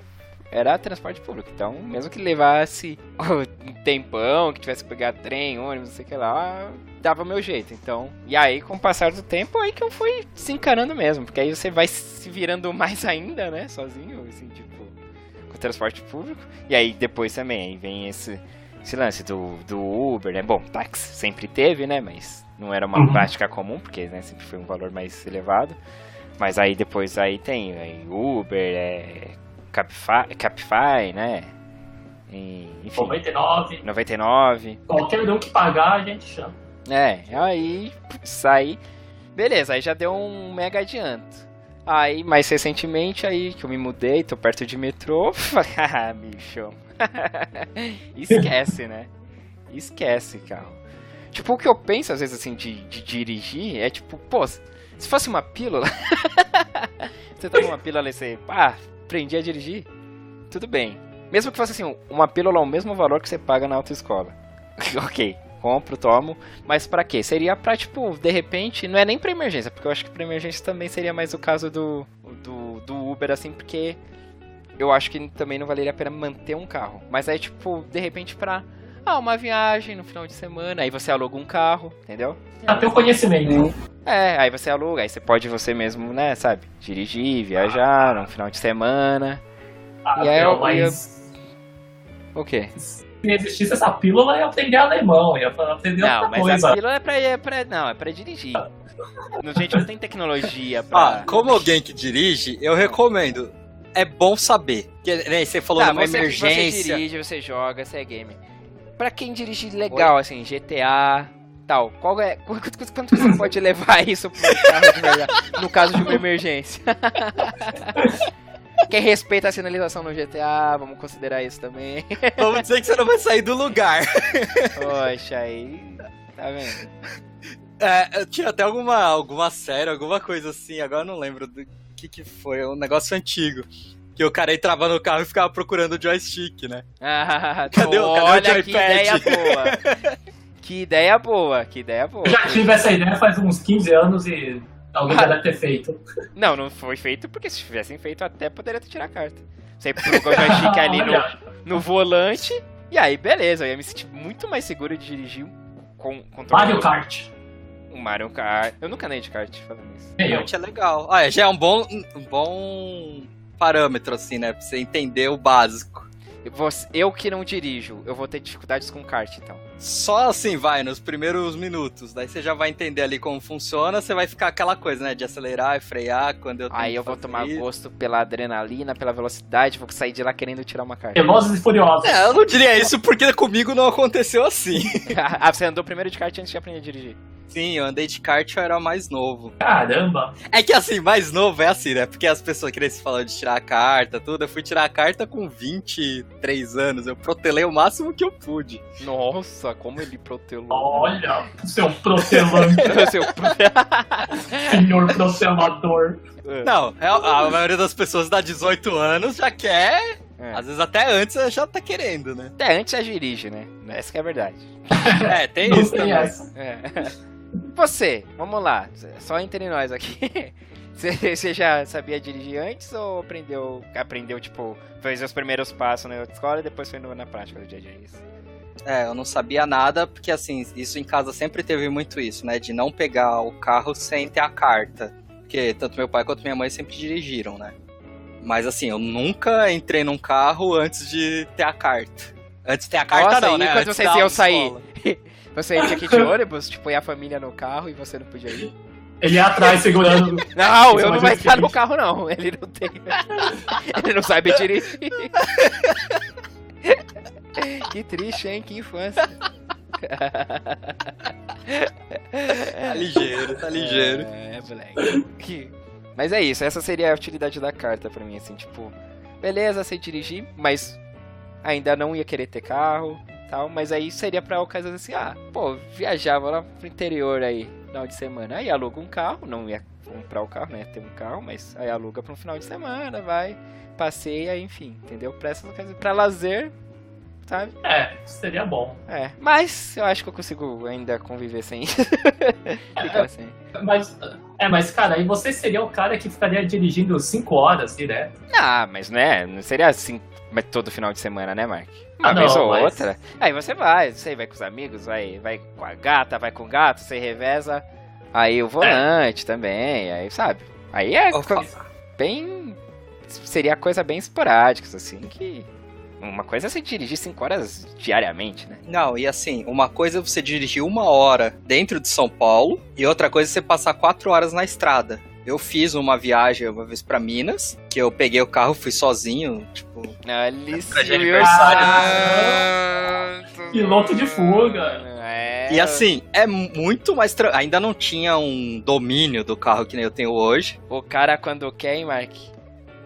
era transporte público. Então, mesmo que levasse um tempão, que tivesse que pegar trem, ônibus, não sei o que lá, dava o meu jeito, então... E aí, com o passar do tempo, aí que eu fui se encanando mesmo, porque aí você vai se virando mais ainda, né, sozinho, assim, tipo, com o transporte público. E aí, depois também, aí vem esse lance do Uber, né, bom, táxi sempre teve, né, mas não era uma prática comum, porque, né, sempre foi um valor mais elevado. Mas aí, depois, aí tem Uber, Cabify, né, enfim... 99. Qualquer um que pagar, a gente chama. Aí, putz, aí, beleza, aí já deu um mega adianto. Aí, mais recentemente, aí que eu me mudei, tô perto de metrô, falei, bicho, esquece, né? Esquece, carro. Tipo, o que eu penso, às vezes, assim, de dirigir, é tipo, pô, se fosse uma pílula, você toma uma pílula e você, aprendi a dirigir, tudo bem. Mesmo que fosse, assim, uma pílula ao mesmo valor que você paga na autoescola. Ok. Compro, tomo, mas pra quê? Seria pra, tipo, de repente, não é nem pra emergência, porque eu acho que pra emergência também seria mais o caso do Uber, assim, porque eu acho que também não valeria a pena manter um carro. Mas aí, tipo, de repente pra, uma viagem no final de semana, aí você aluga um carro, entendeu? Até o conhecimento. Aí você aluga, aí você pode você mesmo, né, sabe, dirigir, viajar no final de semana. E aí o quê? Se existisse essa pílula, eu ia aprender alemão, ia aprender outra coisa. Não, mas a pílula é pra dirigir. Gente, não tem tecnologia pra... Como alguém que dirige, eu recomendo. É bom saber. Porque, né, você falou numa emergência. Você dirige, você joga, você é gamer. Pra quem dirige legal, assim, GTA, tal, quanto você pode levar isso pro carro de verdade, no caso de uma emergência? Quem respeita a sinalização no GTA, vamos considerar isso também. Vamos dizer que você não vai sair do lugar. Poxa, aí... Tá vendo? Tinha até alguma série, alguma coisa assim, agora eu não lembro do que foi, um negócio antigo. Que o cara entrava no carro e ficava procurando o joystick, né? Cadê o joypad? Que ideia boa. Eu já tive essa ideia faz uns 15 anos e... Alguém deve ter feito. Não foi feito porque se tivessem feito até poderia ter tirado a carta. Você pluga o joystick ali no volante e aí beleza, eu ia me sentir muito mais seguro de dirigir com Mario Kart. Um Mario Kart. Eu nunca andei de kart falando isso. Kart é legal. Já é um bom parâmetro, assim, né? Pra você entender o básico. Eu que não dirijo, eu vou ter dificuldades com kart, então. Só assim vai, nos primeiros minutos. Daí você já vai entender ali como funciona, você vai ficar aquela coisa, né? De acelerar e frear quando eu tenho Aí eu vou tomar gosto pela adrenalina, pela velocidade, vou sair de lá querendo tirar uma carta. Velozes e Furiosos. Eu não diria isso porque comigo não aconteceu assim. Você andou primeiro de kart antes de aprender a dirigir? Sim, eu andei de kart, eu era mais novo. Caramba! É que assim, mais novo é assim, né? Porque as pessoas queriam se falar de tirar a carta, tudo. Eu fui tirar a carta com 23 anos. Eu protelei o máximo que eu pude. Nossa, como ele protelou. Olha, seu protelante. Senhor protelador. Não, a maioria das pessoas dá 18 anos já quer. Às vezes até antes já tá querendo, né? Até antes já dirige, né? Essa que é a verdade. Tem isso também. Você, vamos lá, só entre nós aqui. Você já sabia dirigir antes ou aprendeu, tipo, fez os primeiros passos na escola e depois foi na prática do dia a dia? Isso? Eu não sabia nada, porque assim, isso em casa sempre teve muito isso, né? De não pegar o carro sem ter a carta. Porque tanto meu pai quanto minha mãe sempre dirigiram, né? Mas assim, eu nunca entrei num carro antes de ter a carta. Antes de ter a carta. Nossa, não, né? Quando vocês iam sair? Você ia aqui de ônibus, tipo, ia a família no carro e você não podia ir? Ele ia atrás segurando... Não, eu não vai estar no carro não, ele não tem... Ele não sabe dirigir. Que triste, hein? Que infância. Tá ligeiro. Moleque. Mas é isso, essa seria a utilidade da carta pra mim, assim, tipo... Beleza, sei dirigir, mas ainda não ia querer ter carro e tal, mas aí seria pra ocasiões assim, viajava lá pro interior aí, final de semana, aí aluga um carro, não ia comprar o carro, né, ter um carro, mas aí aluga pra um final de semana, vai, passeia, enfim, entendeu? Pra essas ocasiões, pra lazer, sabe? Seria bom. Mas eu acho que eu consigo ainda conviver sem isso. Ficar assim. Mas, cara, aí você seria o cara que ficaria dirigindo 5 horas direto. Mas né, não seria assim todo final de semana, né, Mark? Uma não, vez ou mas- outra. Aí você vai com os amigos, vai com a gata, vai com o gato, você reveza. Aí o volante também, aí sabe? Aí bem... Seria coisa bem esporádica, assim, que... Uma coisa é você dirigir 5 horas diariamente, né? Não, e assim, uma coisa é você dirigir 1 hora dentro de São Paulo e outra coisa é você passar 4 horas na estrada. Eu fiz uma viagem uma vez pra Minas, que eu peguei o carro, fui sozinho, tipo... Alice de aniversário. Piloto de fuga. E assim, é muito mais... Ainda não tinha um domínio do carro que nem eu tenho hoje. O cara quando quer, hein, Mark?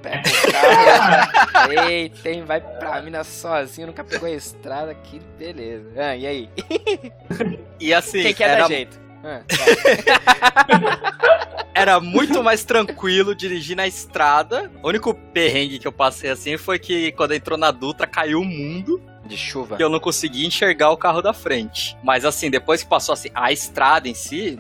Pega o carro, eita, hein, vai pra Minas sozinho, nunca pegou a estrada, que beleza. E aí? E assim, Quem quer dar jeito? Era muito mais tranquilo dirigir na estrada. O único perrengue que eu passei assim foi que quando entrou na Dutra caiu o mundo. De chuva. Que eu não conseguia enxergar o carro da frente. Mas assim, depois que passou assim, a estrada em si,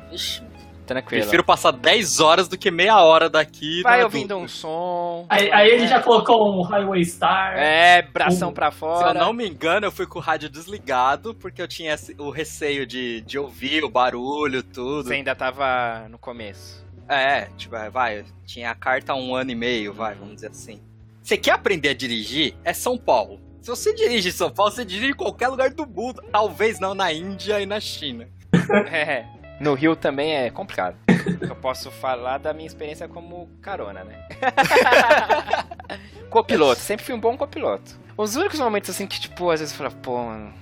Tranquilo. prefiro passar 10 horas do que meia hora daqui. Vai na ouvindo Dutra. um som. Aí ele já colocou um Highway Star. Bração pra Se fora. eu não me engano, eu fui com o rádio desligado, porque eu tinha o receio de ouvir o barulho, tudo. Você ainda tava no começo. Tinha a carta há 1 ano e meio, vamos dizer assim. Você quer aprender a dirigir? É São Paulo. Se você dirige em São Paulo, você dirige em qualquer lugar do mundo. Talvez não na Índia e na China. No Rio também é complicado. Eu posso falar da minha experiência como carona, né? Copiloto, sempre fui um bom copiloto. Os únicos momentos assim que, tipo, às vezes eu falo, pô, mano,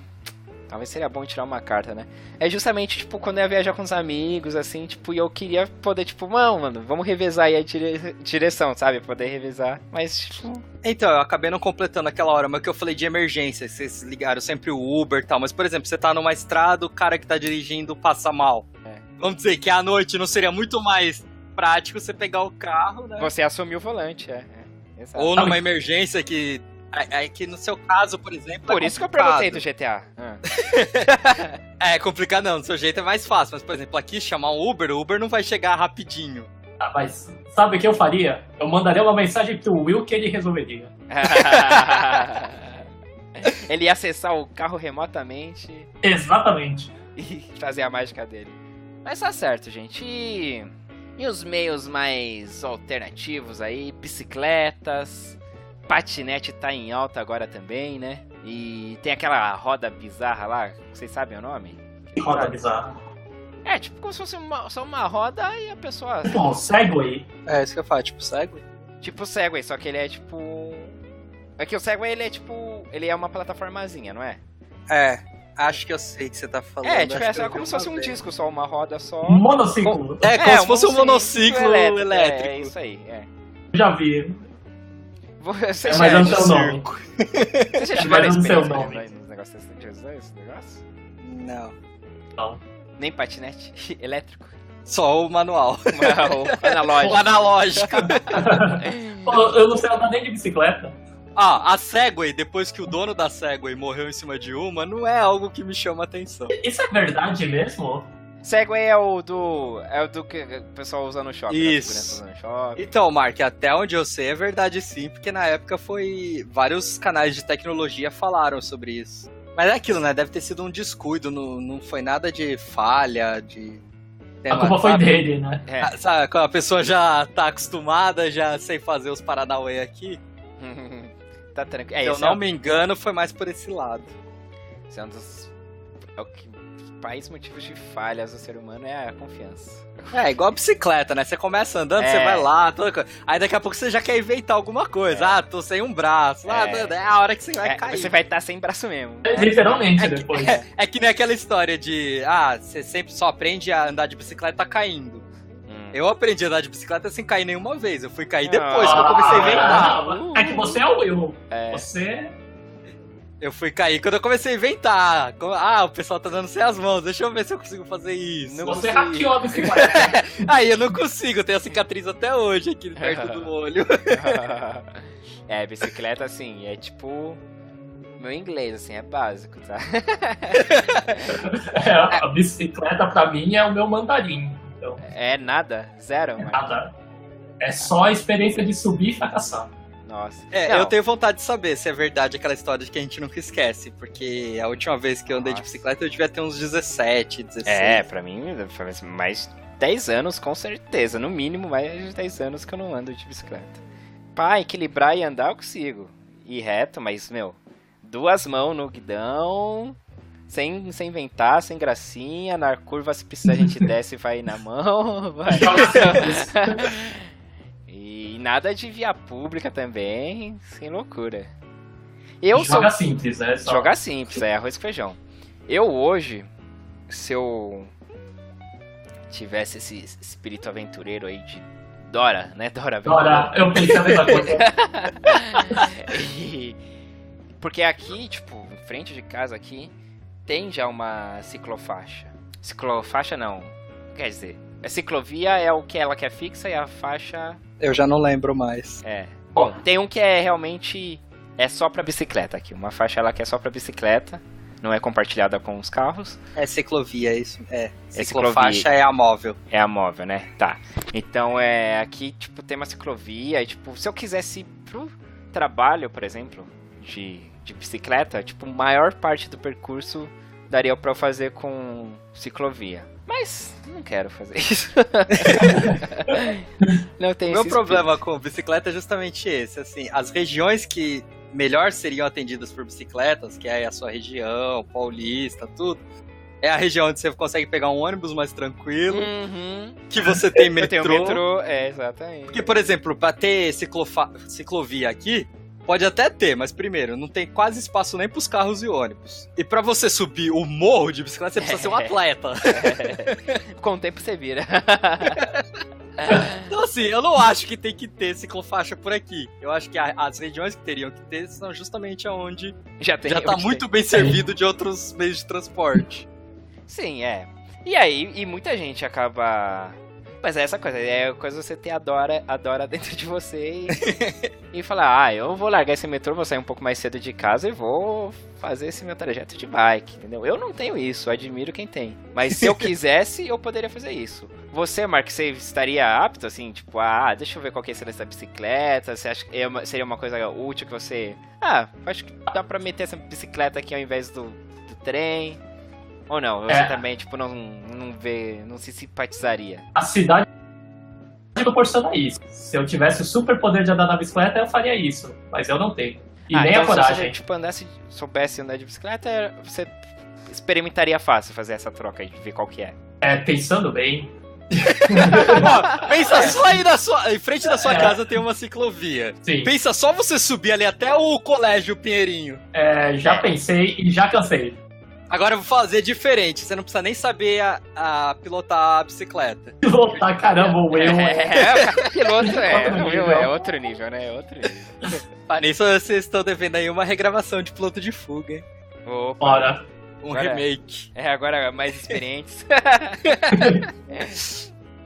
talvez seria bom tirar uma carta, né? É justamente, tipo, quando eu ia viajar com os amigos, assim, tipo, e eu queria poder, tipo, mano, vamos revezar aí a direção, sabe? Poder revezar, mas, tipo... Então, eu acabei não completando aquela hora, mas que eu falei de emergência, vocês ligaram sempre o Uber e tal, mas, por exemplo, você tá numa estrada, o cara que tá dirigindo passa mal. Vamos dizer que à noite não seria muito mais prático você pegar o carro, né? Você assumiu o volante, exato. Ou numa emergência que no seu caso, por exemplo, Por isso que eu perguntei do GTA. É complicado não, do seu jeito é mais fácil, mas, por exemplo, aqui chamar um Uber, o Uber não vai chegar rapidinho. Mas sabe o que eu faria? Eu mandaria uma mensagem pro Will que ele resolveria. Ele ia acessar o carro remotamente Exatamente. e fazer a mágica dele. Mas tá certo, gente. E os meios mais alternativos aí? Bicicletas, patinete tá em alta agora também, né? E tem aquela roda bizarra lá, vocês sabem o nome? Roda bizarra. É, tipo como se fosse só uma roda e a pessoa... Bom, Segway. É isso que eu falo, tipo Segway. Tipo o Segway, só que ele é tipo... É que o Segway, ele é tipo... Ele é uma plataformazinha, não é? Acho que eu sei o que você tá falando. Tipo, é só como se fosse um disco só, uma roda só. Monociclo. Como se fosse um monociclo elétrico. É isso aí, Já vi. Você Mas já não sei o nome. Você já tiveram Mas não sei o experiência nome. nos negócios de usar esse negócio? Não. Nem patinete elétrico? Só o manual. O analógico. O analógico. Eu não sei andar nem de bicicleta. A Segway, depois que o dono da Segway morreu em cima de uma, não é algo que me chama atenção. Isso é verdade mesmo? Segway é o do que o pessoal usa no shopping. Isso. Né? Usa no shopping. Então, Mark, até onde eu sei é verdade sim, porque na época vários canais de tecnologia falaram sobre isso. Mas é aquilo, né? Deve ter sido um descuido, não foi nada de falha, de... A culpa foi dele, né? Sabe, quando a pessoa já tá acostumada, já sei fazer os Paranauê aqui. Tá tranquilo. Se eu não me engano, foi mais por esse lado. Esse é um dos principais motivos de falhas do ser humano é a confiança. É, igual a bicicleta, né? Você começa andando, você vai lá, toda coisa. Aí daqui a pouco você já quer inventar alguma coisa. Tô sem um braço. É a hora que você vai cair. Você vai estar sem braço mesmo. Literalmente, depois. É que nem aquela história de... você sempre só aprende a andar de bicicleta caindo. Eu aprendi a andar de bicicleta sem cair nenhuma vez. Eu fui cair depois, que eu comecei a inventar. É que você é o Will. Você... Eu fui cair quando eu comecei a inventar. O pessoal tá dando sem as mãos. Deixa eu ver se eu consigo fazer isso. Você hackeou a bicicleta. Aí eu não consigo. Eu tenho a cicatriz até hoje aqui perto do olho. Bicicleta assim, é tipo... Meu inglês, assim, é básico, tá? A bicicleta pra mim é o meu mandarim. Então, É nada? Zero? Mas... nada. É só a experiência de subir e fracassar. Nossa. É, Não, eu tenho vontade de saber se é verdade aquela história de que a gente nunca esquece, porque a última vez que eu andei de Nossa. bicicleta eu devia ter uns 17, 16. É, pra mim, faz mais 10 anos, com certeza. No mínimo, mais de 10 anos que eu não ando de bicicleta. Pá, equilibrar e andar eu consigo. Ir reto, mas, meu, 2 mãos no guidão, sem inventar, sem gracinha. Na curva, se precisar, a gente desce e vai na mão. Vai. E nada de via pública também, sem loucura. Eu Joga sou... simples, né? Só. Jogar simples, é arroz com feijão. Eu hoje, se eu tivesse esse espírito aventureiro aí de Dora, né? Dora Eu pensei a mesma coisa. E- Porque aqui, tipo, em frente de casa aqui, tem já uma ciclofaixa. Ciclofaixa não, quer dizer, a ciclovia é o que ela que é fixa e a faixa Eu já não lembro mais. é. Bom, tem um que é realmente é só pra bicicleta aqui. Uma faixa ela que é só pra bicicleta, não é compartilhada com os carros. É ciclovia, isso. É. É Ciclofaixa ciclovia. é a móvel. É a móvel, né? Tá. Então é aqui, tipo, tem uma ciclovia e, tipo, se eu quisesse ir pro trabalho, por exemplo, de bicicleta, tipo, maior parte do percurso daria pra eu fazer com ciclovia. Mas não quero fazer isso. Não tem O meu esse problema com bicicleta é justamente esse, assim, as regiões que melhor seriam atendidas por bicicletas, que é a sua região, Paulista, tudo, é a região onde você consegue pegar um ônibus mais tranquilo, Uhum. que você tem Eu metrô. tenho metrô, é, exatamente. Porque, por exemplo, pra ter ciclovia aqui, pode até ter, mas primeiro, não tem quase espaço nem pros carros e ônibus. E pra você subir o morro de bicicleta, você precisa ser um atleta. Com o tempo você vira. Então, assim, eu não acho que tem que ter ciclofaixa por aqui. Eu acho que as regiões que teriam que ter são justamente aonde Já tem. já tá onde muito bem servido de outros meios de transporte. Sim, é. E aí, e muita gente acaba... Mas é essa coisa, é coisa você ter a Dora dentro de você e falar, eu vou largar esse metrô, vou sair um pouco mais cedo de casa e vou fazer esse meu trajeto de bike, entendeu? Eu não tenho isso, admiro quem tem. Mas se eu quisesse, eu poderia fazer isso. Você, Mark, você estaria apto, assim, tipo, deixa eu ver qual que é a excelência da bicicleta, você acha que seria uma coisa útil que você... acho que dá pra meter essa bicicleta aqui ao invés do trem... Ou não? Você também, tipo, não se simpatizaria? A cidade proporciona isso. Se eu tivesse o super poder de andar na bicicleta, eu faria isso. Mas eu não tenho. E nem então a coragem. Se você, tipo, soubesse andar de bicicleta, você experimentaria fácil fazer essa troca de ver qual que é. Pensando bem... Ó, pensa só aí em frente da sua casa tem uma ciclovia. Sim. Pensa só você subir ali até o colégio Pinheirinho. Já pensei e já cansei. Agora eu vou fazer diferente, você não precisa nem saber a pilotar a bicicleta. Pilotar, caramba, o eu... O piloto Outro nível. é outro nível, né? É outro nível. Nisso vocês estão devendo aí uma regravação de piloto de fuga, hein? Opa, Ora, Um Agora- remake. agora mais experientes.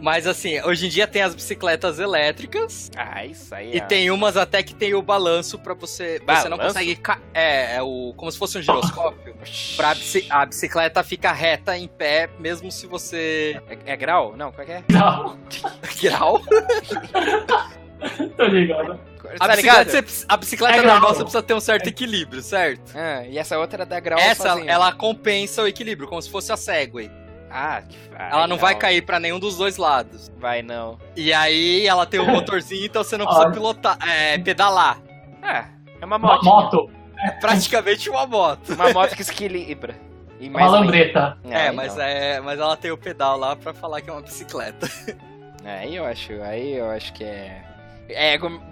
Mas assim, hoje em dia tem as bicicletas elétricas Isso aí e tem umas até que tem o balanço pra você... Você não Balanço? consegue... como se fosse um giroscópio. A bicicleta fica reta em pé, mesmo se você... É grau? Não, qual que é? não. Grau? Tô ligado. Tá ligado? A bicicleta É grau. normal você precisa ter um certo equilíbrio, certo? E essa outra dá grau Essa, sozinha. ela compensa o equilíbrio, como se fosse a Segway. Ela não legal. vai cair pra nenhum dos dois lados. Vai não. E aí ela tem o motorzinho, então você não precisa Olha. pilotar, pedalar. É uma Uma moto. moto, É praticamente uma moto. Uma moto que se equilibra. E uma lambreta. Mas ela tem o pedal lá pra falar que é uma bicicleta. Aí eu acho que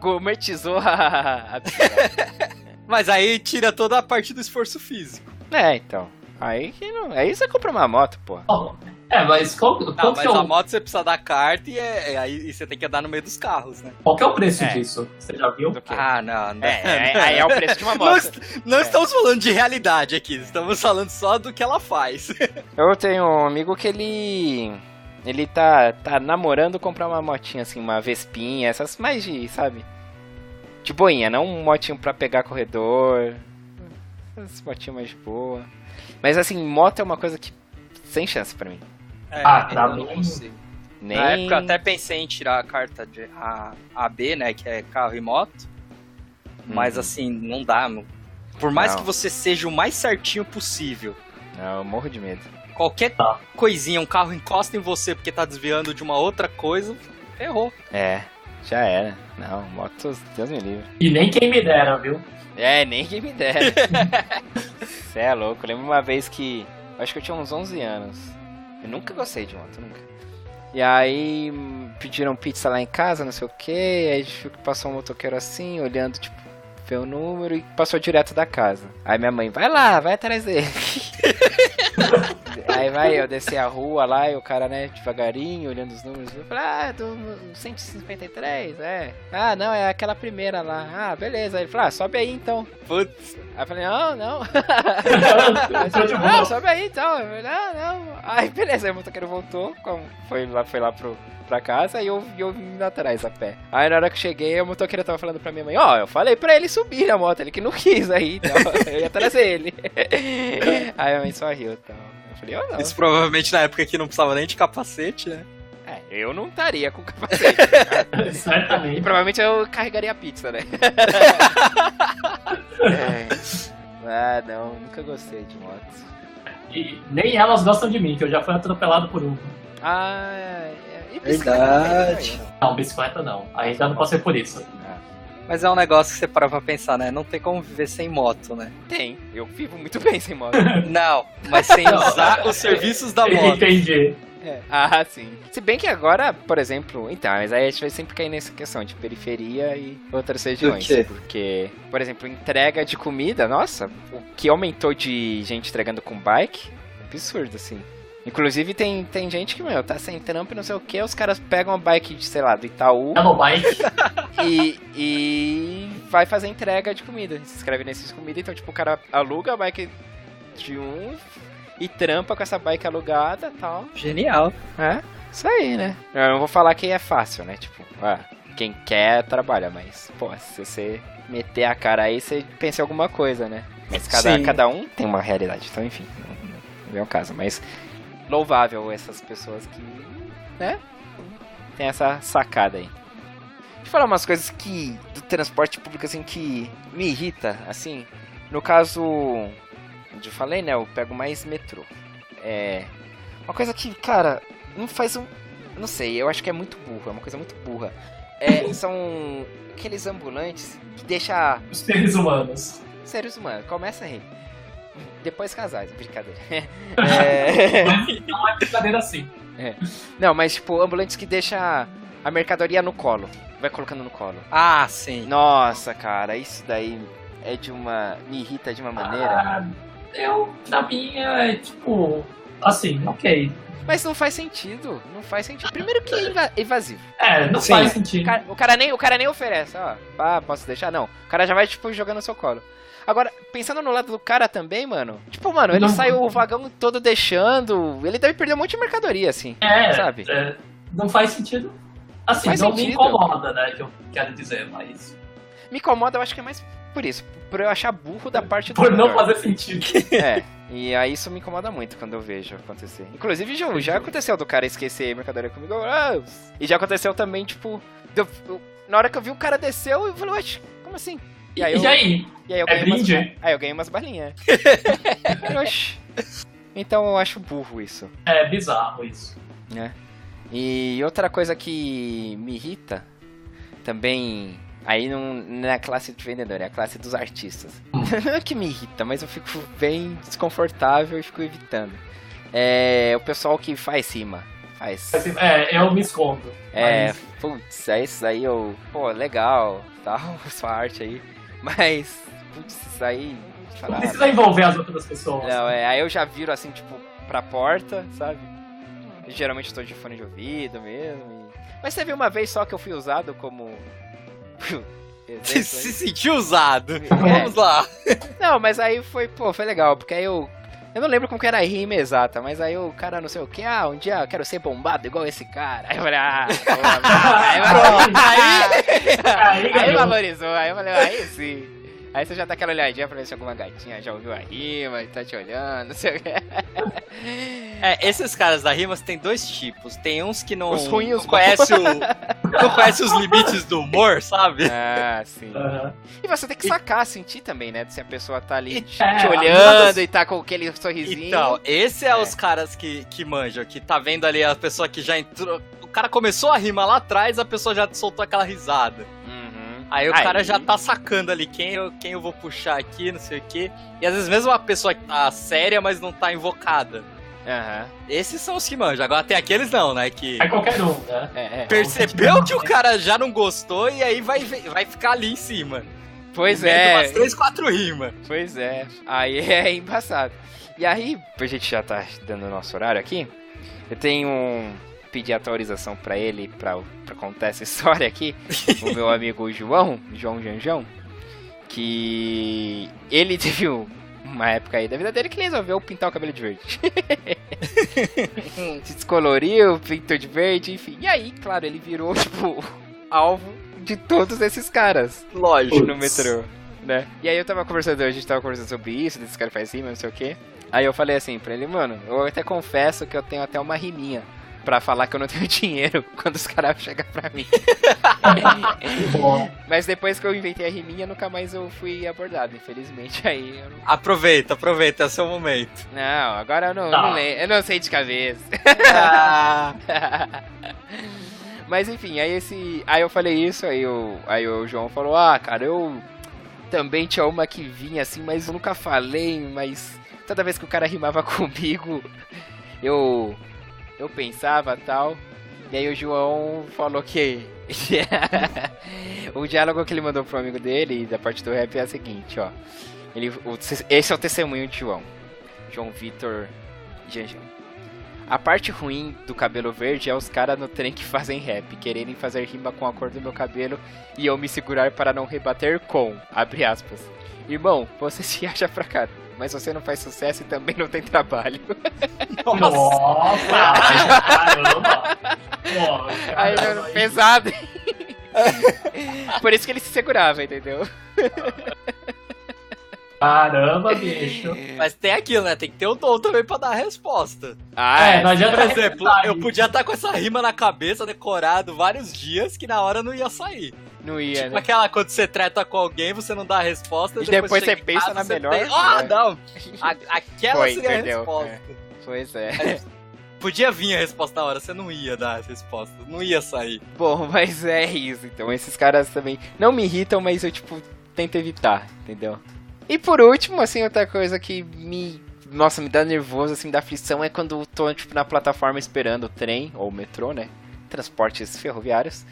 gourmetizou a bicicleta. Mas aí tira toda a parte do esforço físico. Então. Aí você compra uma moto, pô. Mas qual Não, que mas é a o... moto você precisa dar carta e aí você tem que andar no meio dos carros, né? Qual que é o preço É. disso? Você já viu? Do quê? Não. Aí é o preço de uma moto. Não estamos falando de realidade aqui, estamos falando só do que ela faz. Eu tenho um amigo que ele tá namorando comprar uma motinha assim, uma Vespinha, essas mais de, sabe? De boinha, não um motinho pra pegar corredor. As motinhas mais de boa. Mas assim, moto é uma coisa que sem chance pra mim. Pra eu mim, não consigo. Nem... Na época eu até pensei em tirar a carta de AB, né, que é carro e moto. Mas assim, não dá, meu. Por mais Não. que você seja o mais certinho possível, Não, eu morro de medo. qualquer coisinha, um carro encosta em você porque tá desviando de uma outra coisa, ferrou. É, já era. Não, moto, Deus me livre. e nem quem me dera, viu? É, nem quem me dera. Cê é louco. Eu lembro uma vez que... Acho que eu tinha uns 11 anos. Eu nunca gostei de moto, nunca. E aí pediram pizza lá em casa, não sei o que. Aí a gente viu que passou um motoqueiro assim, olhando, tipo, ver o número e passou direto da casa. Aí minha mãe, vai lá, vai atrás dele. Aí eu desci a rua lá e o cara, né, devagarinho, olhando os números. Eu falei, do 153, é. Ah, não, é aquela primeira lá. Ah, beleza. Aí ele falou, sobe aí então. Putz. Aí eu falei, não. Tô de Não, boa. sobe aí então. Eu falei, não. Aí beleza, aí o motoqueiro voltou, foi lá pra casa e eu vim atrás a pé. Aí na hora que eu cheguei, o motoqueiro tava falando pra minha mãe, eu falei pra ele subir na moto, ele que não quis aí, então eu ia trazer ele. Aí a mãe só riu, então. Eu falei, não. Isso provavelmente na época que não precisava nem de capacete, né? Eu não estaria com capacete. E Certamente. provavelmente eu carregaria a pizza, né? Não, nunca gostei de moto. E nem elas gostam de mim, que eu já fui atropelado por um. E bicicleta? Verdade. Não, bicicleta não. Ainda não passei por isso. Mas é um negócio que você para pra pensar, né? Não tem como viver sem moto, né? Tem, eu vivo muito bem sem moto. Não, mas sem usar os serviços da moto. Entendi. Sim. Se bem que agora, por exemplo... Então, mas aí a gente vai sempre cair nessa questão de periferia e outras regiões. quê? Porque, por exemplo, entrega de comida, nossa, o que aumentou de gente entregando com bike, absurdo, assim. Inclusive tem gente que, tá sem trampo e não sei o que, os caras pegam a bike, sei lá, do Itaú Hello Bike. e vai fazer entrega de comida. Se inscreve nesses comida, então tipo, o cara aluga a bike de um e trampa com essa bike alugada e tal. Genial. Isso aí, né? Eu não vou falar que é fácil, né? Tipo, quem quer trabalha, mas, pô, se você meter a cara aí, você pensa em alguma coisa, né? Mas cada um tem uma realidade, então enfim, não é o caso, mas louvável essas pessoas que, né? Tem essa sacada aí. Deixa eu falar umas coisas que do transporte público, assim, que me irrita, assim. No caso, onde eu falei, né? Eu pego mais metrô. Uma coisa que, cara, não faz um... Não sei, eu acho que é muito burro, é uma coisa muito burra. São aqueles ambulantes que deixam Os seres humanos. seres humanos, começa a rir. Depois casais, brincadeira. Mas não é brincadeira assim. Não, mas tipo, ambulantes que deixam a mercadoria no colo. Vai colocando no colo. Ah, sim. Nossa, cara, isso daí me irrita de uma maneira. Na minha, tipo, assim, ok. Mas não faz sentido, Primeiro que é invasivo. Não Sim. faz sentido. O cara nem oferece, posso deixar? Não. O cara já vai, tipo, jogando no seu colo. Agora, pensando no lado do cara também, mano, tipo, mano, ele Não. sai o vagão todo deixando, ele deve perder um monte de mercadoria, assim, sabe? Não faz sentido. Assim, Faz não me sentido. incomoda, né, que eu quero dizer, mas... Me incomoda, eu acho que é mais por isso, por eu achar burro da parte do Por não vendedor. fazer sentido. E aí isso me incomoda muito quando eu vejo acontecer. Inclusive, já aconteceu do cara esquecer a mercadoria comigo, e já aconteceu também, tipo, na hora que eu vi o cara desceu, eu falei, ué, como assim? E aí eu ganhei brinde? Aí eu ganhei umas balinhas. Oxi. Então eu acho burro isso. É bizarro isso. E outra coisa que me irrita, também, aí não é a classe de vendedor, é a classe dos artistas. Não é que me irrita, mas eu fico bem desconfortável e fico evitando. É o pessoal que faz rima. Eu me escondo. Putz, isso aí legal, tal, sua arte aí. Mas, putz, isso aí... Não precisa envolver as outras pessoas. Não, aí eu já viro assim, tipo, pra porta, sabe? Eu, geralmente estou de fone de ouvido mesmo. Mas teve uma vez só que eu fui usado como... Se sentiu usado. Vamos lá. Não, mas aí foi legal, porque aí eu não lembro como que era a rima exata, mas aí o cara não sei o que, um dia eu quero ser bombado igual esse cara. Aí eu falei, aí valorizou, aí eu falei, aí sim. Aí você já dá aquela olhadinha pra ver se alguma gatinha já ouviu a rima e tá te olhando, não sei o que. Esses caras da rima tem dois tipos. Tem uns que não, Os ruins e os não conhece os limites do humor, sabe? Ah, sim. E você tem que sacar, sentir também, né? Se a pessoa tá ali te É, olhando e tá com aquele sorrisinho. Então, esse é os caras que manjam, que tá vendo ali a pessoa que já entrou. O cara começou a rima lá atrás, a pessoa já soltou aquela risada. Aí o cara já tá sacando ali quem eu vou puxar aqui, não sei o quê. E às vezes mesmo uma pessoa que tá séria, mas não tá invocada. Esses são os que manjam. Agora tem aqueles não, né? Que É qualquer um, né? percebeu que o cara já não gostou e aí vai ficar ali em cima. Pois Mete umas 3, 4 rimas. Pois é. Aí é embaçado. E aí, a gente já tá dando o nosso horário aqui. Eu tenho pedir autorização pra ele pra contar essa história aqui. O meu amigo João Janjão, que ele teve uma época aí da vida dele que ele resolveu pintar o cabelo de verde. Se descoloriu, pintou de verde, enfim. E aí, claro, ele virou, tipo, alvo de todos esses caras. Lógico. No metrô, né? E aí a gente tava conversando sobre isso, desse cara faz rima, não sei o quê. Aí eu falei assim pra ele, mano, eu até confesso que eu tenho até uma riminha pra falar que eu não tenho dinheiro quando os caras chegam pra mim. Mas depois que eu inventei a riminha, nunca mais eu fui abordado, infelizmente. Aí eu não... Aproveita, é o seu momento. Não, agora eu não eu não sei de cabeça. Mas enfim, aí eu falei isso, aí o João falou, cara, eu também tinha uma que vinha assim, mas eu nunca falei, mas toda vez que o cara rimava comigo, eu pensava tal. E aí o João falou que o diálogo que ele mandou pro amigo dele da parte do rap é a seguinte, ó. Esse é o testemunho de João Vitor Janjão. A parte ruim do cabelo verde é os caras no trem que fazem rap, quererem fazer rima com a cor do meu cabelo e eu me segurar para não rebater com, abre aspas. Irmão, você se acha pra cá, mas você não faz sucesso e também não tem trabalho. Nossa, caramba. Aí era pesado. Por isso que ele se segurava, entendeu? Caramba, bicho. Mas tem aquilo, né? Tem que ter o dom também pra dar a resposta. Não adianta. Por exemplo, eu podia estar com essa rima na cabeça, decorado vários dias, que na hora não ia sair. Não ia, tipo né? aquela, quando você treta com alguém, você não dá a resposta. E depois você pensa na melhor. Não! Aquela seria entendeu? a resposta. Pois é. Podia vir a resposta na hora, você não ia dar a resposta, não ia sair. Bom, mas é isso, então. Esses caras também não me irritam, mas eu, tipo, tento evitar, entendeu? E por último, assim, outra coisa que me dá nervoso, assim, dá aflição é quando eu tô, tipo, na plataforma esperando o trem, ou o metrô, né? Transportes ferroviários.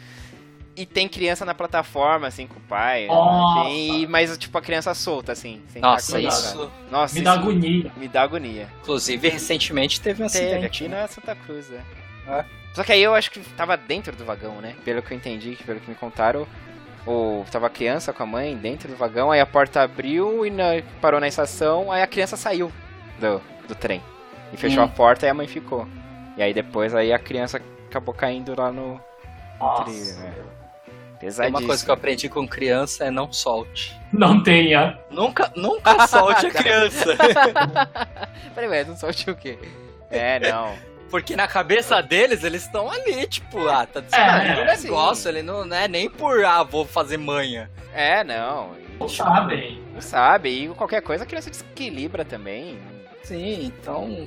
E tem criança na plataforma, assim, com o pai. Né? Mas, tipo, a criança solta, assim. Sem Nossa, isso. Nossa, me dá agonia. Me dá agonia. Inclusive, recentemente teve um acidente aqui na Santa Cruz, né? Só que aí eu acho que tava dentro do vagão, né? Pelo que eu entendi, pelo que me contaram. Tava a criança com a mãe dentro do vagão, aí a porta abriu e parou na estação, aí a criança saiu do trem. E fechou a porta e a mãe ficou. E aí depois aí a criança acabou caindo lá no trilho, né? Pesadíssimo. Uma coisa que eu aprendi com criança é não solte. Não tenha. Nunca solte a criança. Peraí, mas não solte o quê? Não. Porque na cabeça deles, eles estão ali, tipo, tá distraindo o negócio, ele não é nem por, vou fazer manha. Não sabem. Não sabe, e qualquer coisa a criança desequilibra também. Sim, então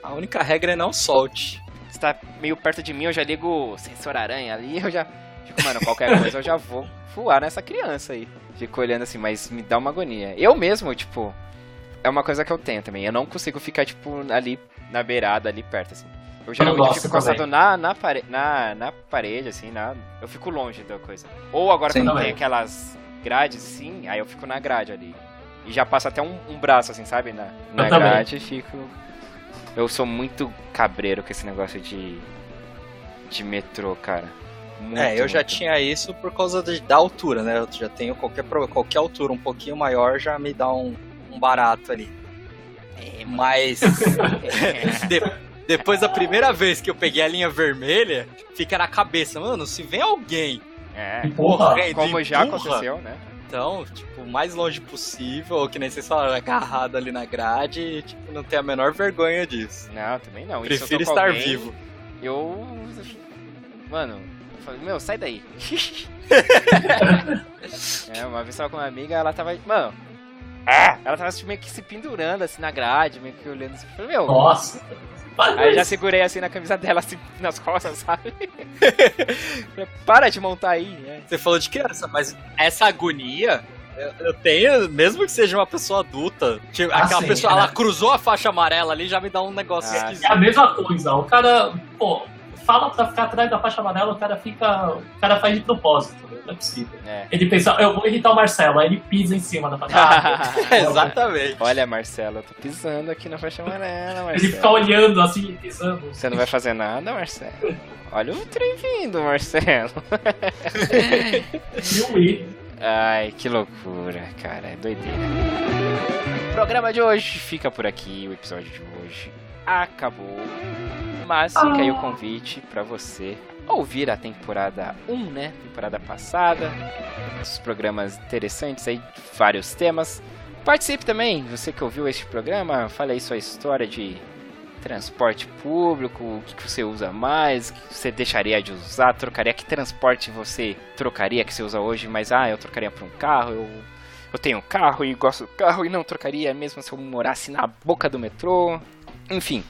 a única regra é não solte. Você tá meio perto de mim, eu já ligo o sensor aranha ali, eu já fico, mano, qualquer coisa eu já vou voar nessa criança aí. Fico olhando assim, mas me dá uma agonia. Eu mesmo, tipo, é uma coisa que eu tenho também, eu não consigo ficar, tipo, ali na beirada, ali perto, assim. Eu geralmente fico encostado na parede, assim, eu fico longe da coisa. Ou agora quando tem aquelas grades, assim, aí eu fico na grade ali. E já passa até um braço, assim, sabe? Na grade e fico... Eu sou muito cabreiro com esse negócio de metrô, cara. Eu já tinha isso por causa da altura, né? Eu já tenho qualquer altura um pouquinho maior já me dá um barato ali. Mas... Depois da primeira vez que eu peguei a linha vermelha, fica na cabeça, mano, se vem alguém como já aconteceu, né? Então, tipo, o mais longe possível, ou que nem vocês falaram, agarrado ali na grade, e, tipo, não tem a menor vergonha disso. Não, também não. E se eu Prefiro tô com estar alguém, vivo. Mano, eu falei, meu, sai daí. Uma vez eu tava com uma amiga, ela tava. Mano. Ela tava meio que se pendurando assim na grade, meio que olhando assim. Eu falei, meu. Nossa. Aí eu já segurei assim na camisa dela, assim, nas costas, sabe? Para de montar aí. Você falou de criança, mas essa agonia eu tenho, mesmo que seja uma pessoa adulta. Tipo, aquela sim, pessoa, né? ela cruzou a faixa amarela ali, já me dá um negócio É esquisito. a mesma coisa. O cara, pô, fala pra ficar atrás da faixa amarela, o cara faz de propósito. Não é possível. Ele pensa, eu vou irritar o Marcelo, aí ele pisa em cima da faixa amarela. Exatamente. Olha, Marcelo, eu tô pisando aqui na faixa amarela, Marcelo. Ele fica olhando assim, pisando. Você não vai fazer nada, Marcelo? Olha o trem vindo, Marcelo. Ai, que loucura, cara. É doideira. O programa de hoje fica por aqui. O episódio de hoje acabou. Mas fica aí o convite pra você ouvir a temporada 1, né? Temporada passada. Os programas interessantes aí, vários temas. Participe também, você que ouviu este programa. Fale aí sua história de transporte público, o que você usa mais, o que você deixaria de usar, trocaria, que transporte você trocaria, que você usa hoje, mas eu trocaria por um carro, eu tenho um carro e gosto do carro e não trocaria mesmo se eu morasse na boca do metrô. Enfim,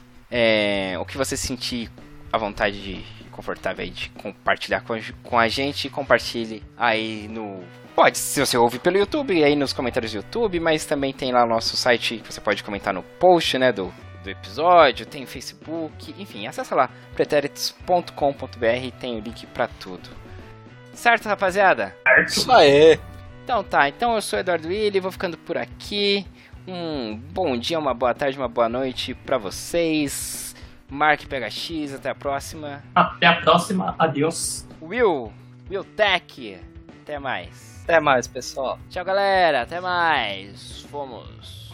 o que você sentir à vontade de confortável aí de compartilhar com a gente, compartilhe aí no... Pode, se você ouve pelo YouTube, aí nos comentários do YouTube, mas também tem lá o nosso site, você pode comentar no post, né, do episódio, tem Facebook, enfim, acessa lá, pretéritos.com.br, tem o link pra tudo. Certo, rapaziada? Isso aí. Então tá, então eu sou o Eduardo Willi, vou ficando por aqui. Um bom dia, uma boa tarde, uma boa noite pra vocês. Mark PHX, até a próxima. Até a próxima, adeus. Will Tech, até mais. Até mais, pessoal. Tchau, galera, até mais. Fomos.